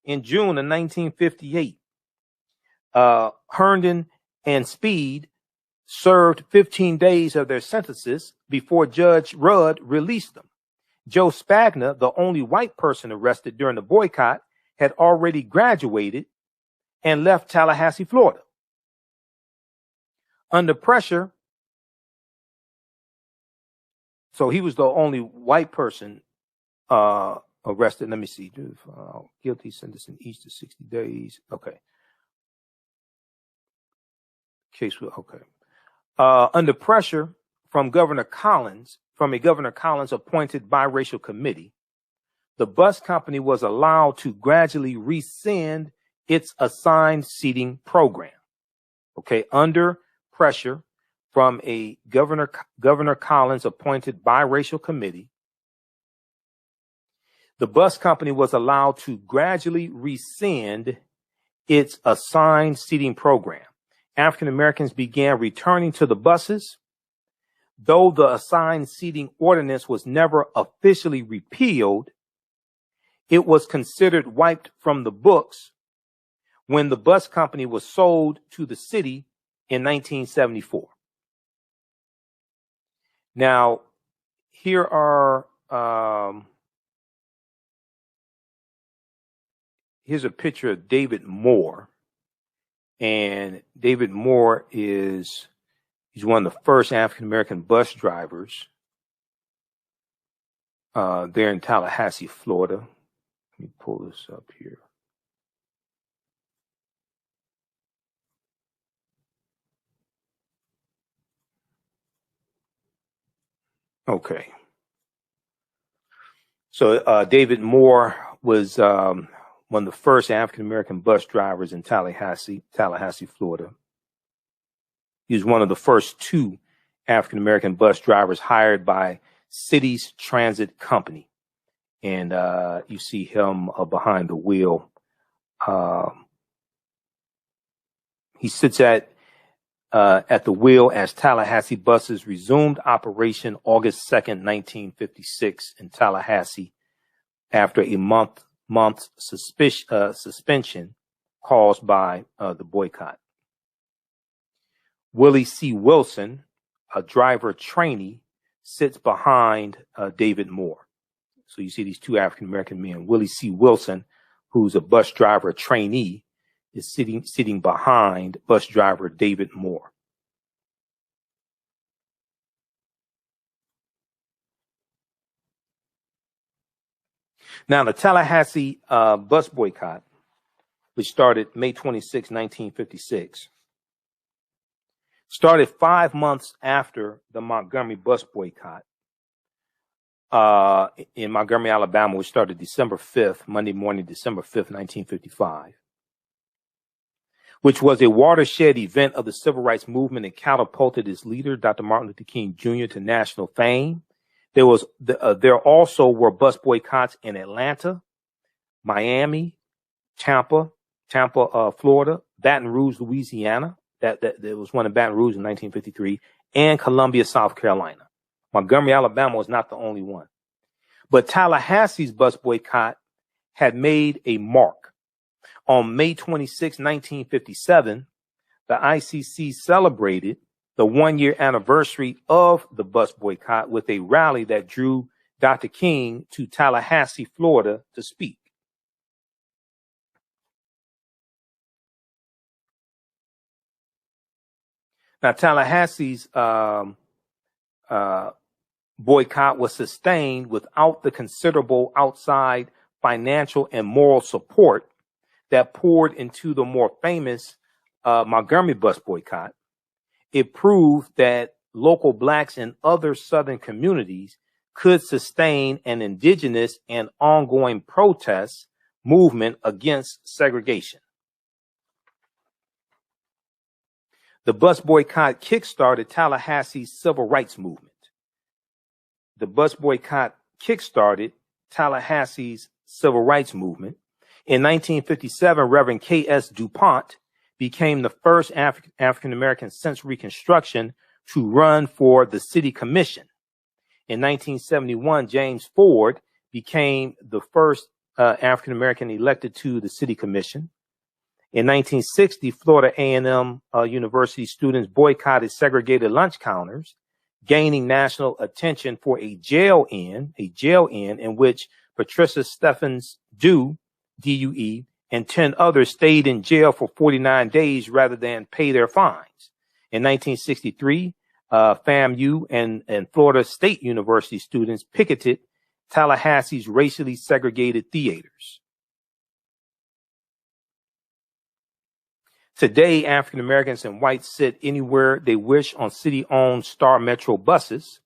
Speaker 1: In June of 1958, Herndon and Speed served 15 days of their sentences before Judge Rudd released them. Joe Spagna, the only white person arrested during the boycott, had already graduated and left Tallahassee, Florida. Under pressure, so he was the only white person arrested. Let me see. Guilty, sentencing each to 60 days. Okay. Case was okay. Under pressure from a Governor Collins appointed biracial committee, the bus company was allowed to gradually rescind its assigned seating program. Okay, under pressure from a Governor Collins appointed biracial committee, the bus company was allowed to gradually rescind its assigned seating program. African Americans began returning to the buses. Though the assigned seating ordinance was never officially repealed, it was considered wiped from the books when the bus company was sold to the city in 1974. Now, here are here's a picture of David Moore, and David Moore he's one of the first African American bus drivers there in Tallahassee, Florida. Let me pull this up here. Okay. So David Moore was one of the first African American bus drivers in Tallahassee, Florida. He was one of the first two African American bus drivers hired by City's Transit Company. And you see him behind the wheel. He sits at the wheel as Tallahassee buses resumed operation August 2nd, 1956 in Tallahassee after a month suspension caused by the boycott. Willie C. Wilson, a driver trainee, sits behind David Moore. So you see these two African-American men. Willie C. Wilson, who's a bus driver trainee, is sitting behind bus driver David Moore. Now, the Tallahassee bus boycott, which started May 26, 1956, started 5 months after the Montgomery bus boycott in Montgomery, Alabama, which started December 5th, Monday morning, December 5th, 1955, which was a watershed event of the civil rights movement and catapulted its leader, Dr. Martin Luther King Jr., to national fame. There also were bus boycotts in Atlanta, Miami, Tampa, Florida, Baton Rouge, Louisiana. There was one in Baton Rouge in 1953, and Columbia, South Carolina. Montgomery, Alabama was not the only one. But Tallahassee's bus boycott had made a mark. On May 26, 1957, the ICC celebrated the one-year anniversary of the bus boycott with a rally that drew Dr. King to Tallahassee, Florida, to speak. Now, Tallahassee's boycott was sustained without the considerable outside financial and moral support that poured into the more famous Montgomery bus boycott. It proved that local blacks in other Southern communities could sustain an indigenous and ongoing protest movement against segregation. The bus boycott kickstarted Tallahassee's civil rights movement. The bus boycott kickstarted Tallahassee's civil rights movement. In 1957, Reverend K.S. DuPont became the first African-American since Reconstruction to run for the city commission. In 1971, James Ford became the first African-American elected to the city commission. In 1960, Florida A&M University students boycotted segregated lunch counters, gaining national attention for a jail-in in which Patricia Stephens Due, D-U-E, and 10 others stayed in jail for 49 days rather than pay their fines. In 1963, FAMU and Florida State University students picketed Tallahassee's racially segregated theaters. Today, African Americans and whites sit anywhere they wish on city-owned Star Metro buses.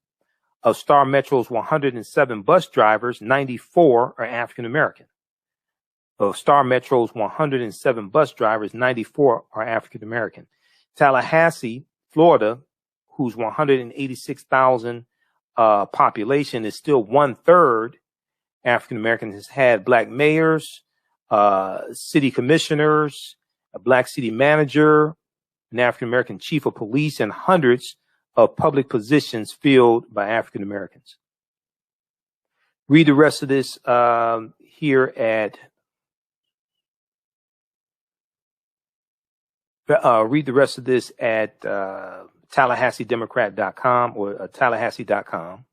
Speaker 1: Of Star Metro's 107 bus drivers, 94 are African American. Of Star Metro's 107 bus drivers, 94 are African American. Tallahassee, Florida, whose 186,000 population is still 1/3 African American, has had black mayors, city commissioners, a black city manager, an African American chief of police, and hundreds of public positions filled by African Americans. Read the rest of this here at TallahasseeDemocrat.com or Tallahassee.com.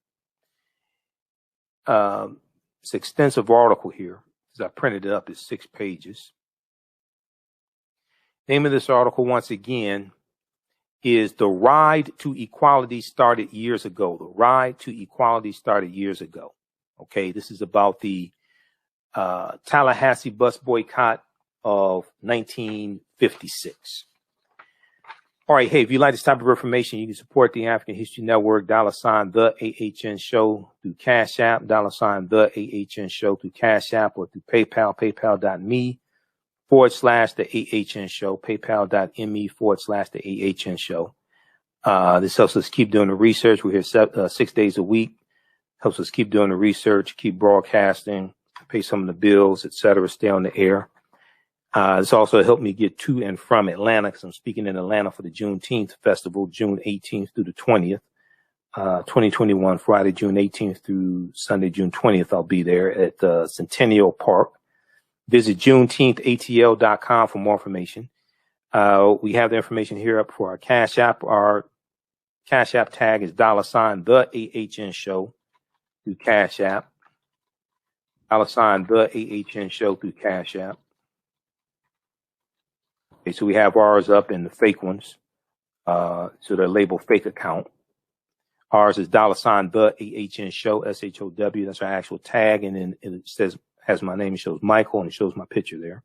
Speaker 1: It's an extensive article here. As I printed it up, it's 6 pages. Name of this article, once again, is The Ride to Equality Started Years Ago. The Ride to Equality started years ago. Okay, this is about the Tallahassee bus boycott of 1956. All right, hey, if you like this type of information, you can support the African History Network, $TheAHNShow through Cash App, $TheAHNShow through Cash App, or through PayPal, paypal.me/TheAHNShow, paypal.me/TheAHNShow. This helps us keep doing the research. We're here 6 days a week. Helps us keep doing the research, keep broadcasting, pay some of the bills, etc., stay on the air. This also helped me get to and from Atlanta, because I'm speaking in Atlanta for the Juneteenth Festival, June 18th through the 20th, 2021, Friday, June 18th through Sunday, June 20th. I'll be there at the Centennial Park. Visit JuneteenthATL.com for more information. We have the information here up for our Cash App. Our Cash App tag is $TheAHNShow through Cash App. $TheAHNShow through Cash App. Okay, so we have ours up and the fake ones. So they're labeled fake account. Ours is $TheAHNShow, SHOW. That's our actual tag. And then it says, has my name, it shows Michael, and it shows my picture there.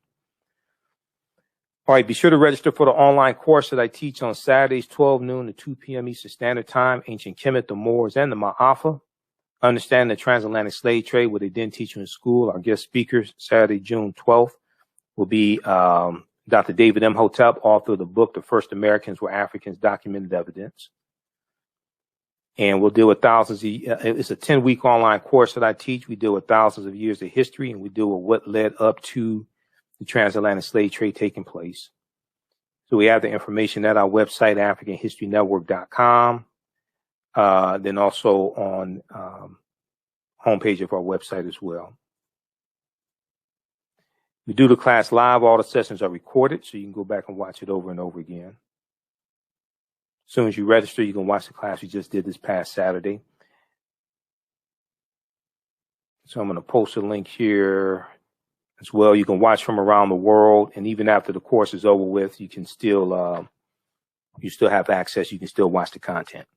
Speaker 1: All right, be sure to register for the online course that I teach on Saturdays, 12 noon to 2 p.m. Eastern Standard Time, Ancient Kemet, the Moors, and the Ma'afa. Understand the transatlantic slave trade, what they didn't teach you in school. Our guest speakers, Saturday, June 12th, will be Dr. David Imhotep, author of the book, The First Americans Were Africans, Documented Evidence. And we'll deal with thousands of, it's a 10-week online course that I teach. We deal with thousands of years of history, and we deal with what led up to the transatlantic slave trade taking place. So we have the information at our website, AfricanHistoryNetwork.com. Then also on homepage of our website as well. We do the class live. All the sessions are recorded, so you can go back and watch it over and over again. As soon as you register, you can watch the class we just did this past Saturday. So I'm going to post a link here as well. You can watch from around the world, and even after the course is over with, you can still You still have access. You can still watch the content.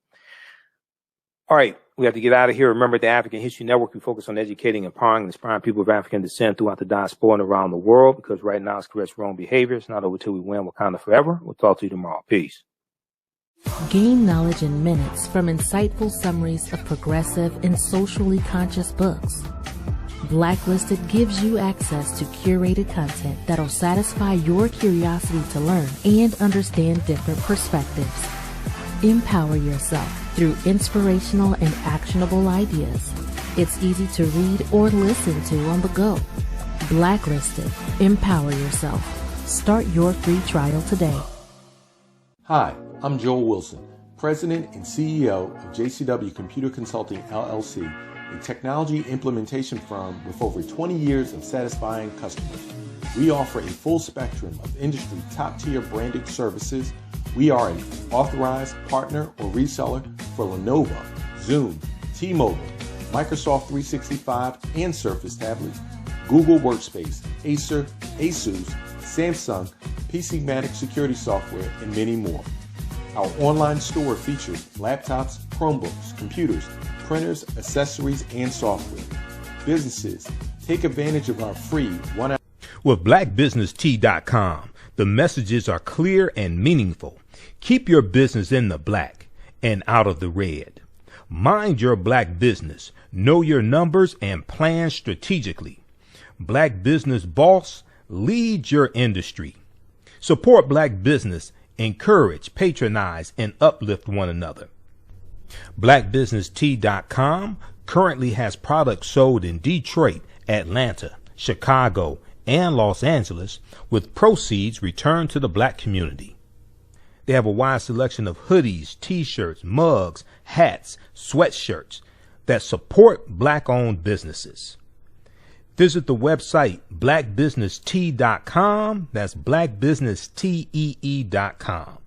Speaker 1: All right, we have to get out of here. Remember, the African History Network, we focus on educating, empowering, and inspiring people of African descent throughout the diaspora and around the world, because right now it's corrects wrong behavior. It's not over till we win. Wakanda forever. We'll talk to you tomorrow. Peace.
Speaker 5: Gain knowledge in minutes from insightful summaries of progressive and socially conscious books. Blacklisted gives you access to curated content that'll satisfy your curiosity to learn and understand different perspectives. Empower yourself through inspirational and actionable ideas. It's easy to read or listen to on the go. Blacklisted. Empower yourself. Start your free trial today.
Speaker 6: Hi, I'm Joel Wilson, President and CEO of JCW Computer Consulting LLC, a technology implementation firm with over 20 years of satisfying customers. We offer a full spectrum of industry top-tier branded services. We are an authorized partner or reseller for Lenovo, Zoom, T-Mobile, Microsoft 365 and Surface tablets, Google Workspace, Acer, Asus, Samsung, PCmatic security software, and many more. Our online store features laptops, Chromebooks, computers, printers, accessories, and software. Businesses, take advantage of our free 1 hour.
Speaker 1: With blackbusinesstee.com, the messages are clear and meaningful. Keep your business in the black and out of the red. Mind your black business. Know your numbers and plan strategically. Black Business Boss, lead your industry. Support black business. Encourage, patronize, and uplift one another. BlackBusinessTea.com currently has products sold in Detroit, Atlanta, Chicago, and Los Angeles, with proceeds returned to the black community. They have a wide selection of hoodies, t-shirts, mugs, hats, sweatshirts that support black-owned businesses. Visit the website blackbusinesstee.com. That's blackbusinesstee.com.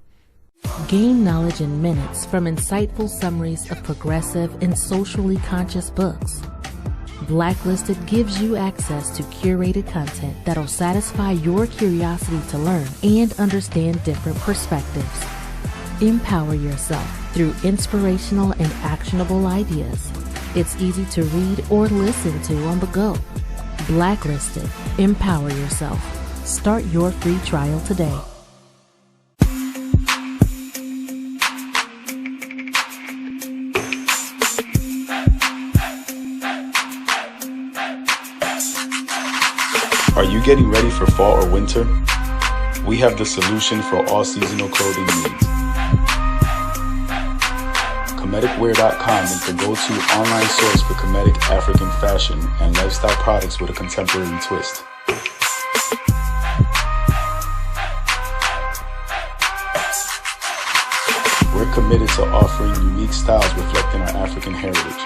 Speaker 5: Gain knowledge in minutes from insightful summaries of progressive and socially conscious books. Blacklisted gives you access to curated content that'll satisfy your curiosity to learn and understand different perspectives. Empower yourself through inspirational and actionable ideas. It's easy to read or listen to on the go. Blacklisted. Empower yourself. Start your free trial today.
Speaker 7: Are you getting ready for fall or winter? We have the solution for all seasonal clothing needs. Comedicwear.com is the go-to online source for Comedic African fashion and lifestyle products with a contemporary twist. We're committed to offering unique styles reflecting our African heritage.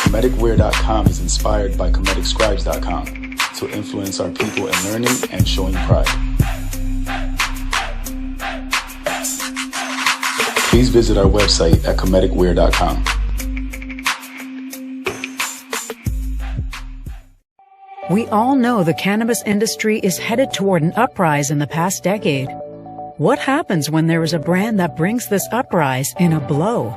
Speaker 7: Comedicwear.com is inspired by ComedicScribes.com to influence our people in learning and showing pride. Please visit our website at comedicwear.com.
Speaker 8: We all know the cannabis industry is headed toward an uprise in the past decade. What happens when there is a brand that brings this uprise in a blow?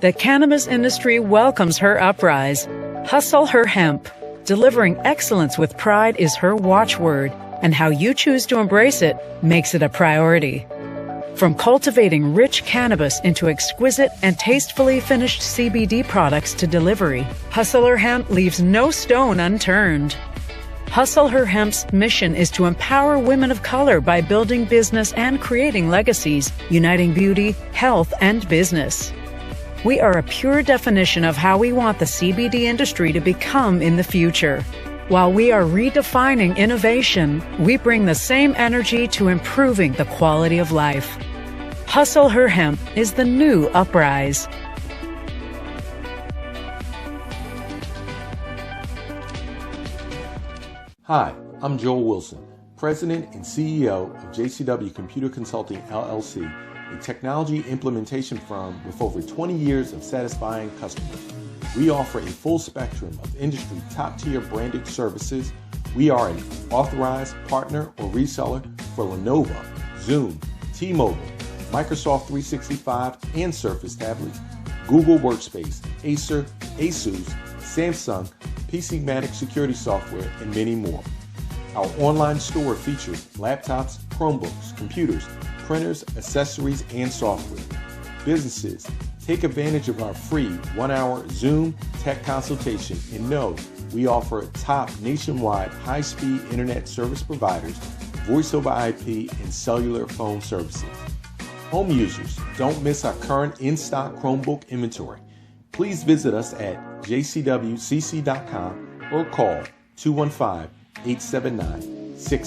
Speaker 8: The cannabis industry welcomes her uprise. Hustle her hemp. Delivering excellence with pride is her watchword, and how you choose to embrace it makes it a priority. From cultivating rich cannabis into exquisite and tastefully finished CBD products to delivery, Hustle Her Hemp leaves no stone unturned. Hustle Her Hemp's mission is to empower women of color by building business and creating legacies, uniting beauty, health, and business. We are a pure definition of how we want the CBD industry to become in the future. While we are redefining innovation, we bring the same energy to improving the quality of life. Hustle Her Hemp is the new uprise.
Speaker 6: Hi, I'm Joel Wilson, President and CEO of JCW Computer Consulting LLC, a technology implementation firm with over 20 years of satisfying customers. We offer a full spectrum of industry top-tier branded services. We are an authorized partner or reseller for Lenovo, Zoom, T-Mobile, Microsoft 365 and Surface tablets, Google Workspace, Acer, Asus, Samsung, PCmatic security software, and many more. Our online store features laptops, Chromebooks, computers, printers, accessories, and software. Businesses, take advantage of our free 1-hour Zoom tech consultation and know we offer top nationwide high-speed internet service providers, voice over IP, and cellular phone services. Home users, don't miss our current in-stock Chromebook inventory. Please visit us at jcwcc.com or call 215-879-6600.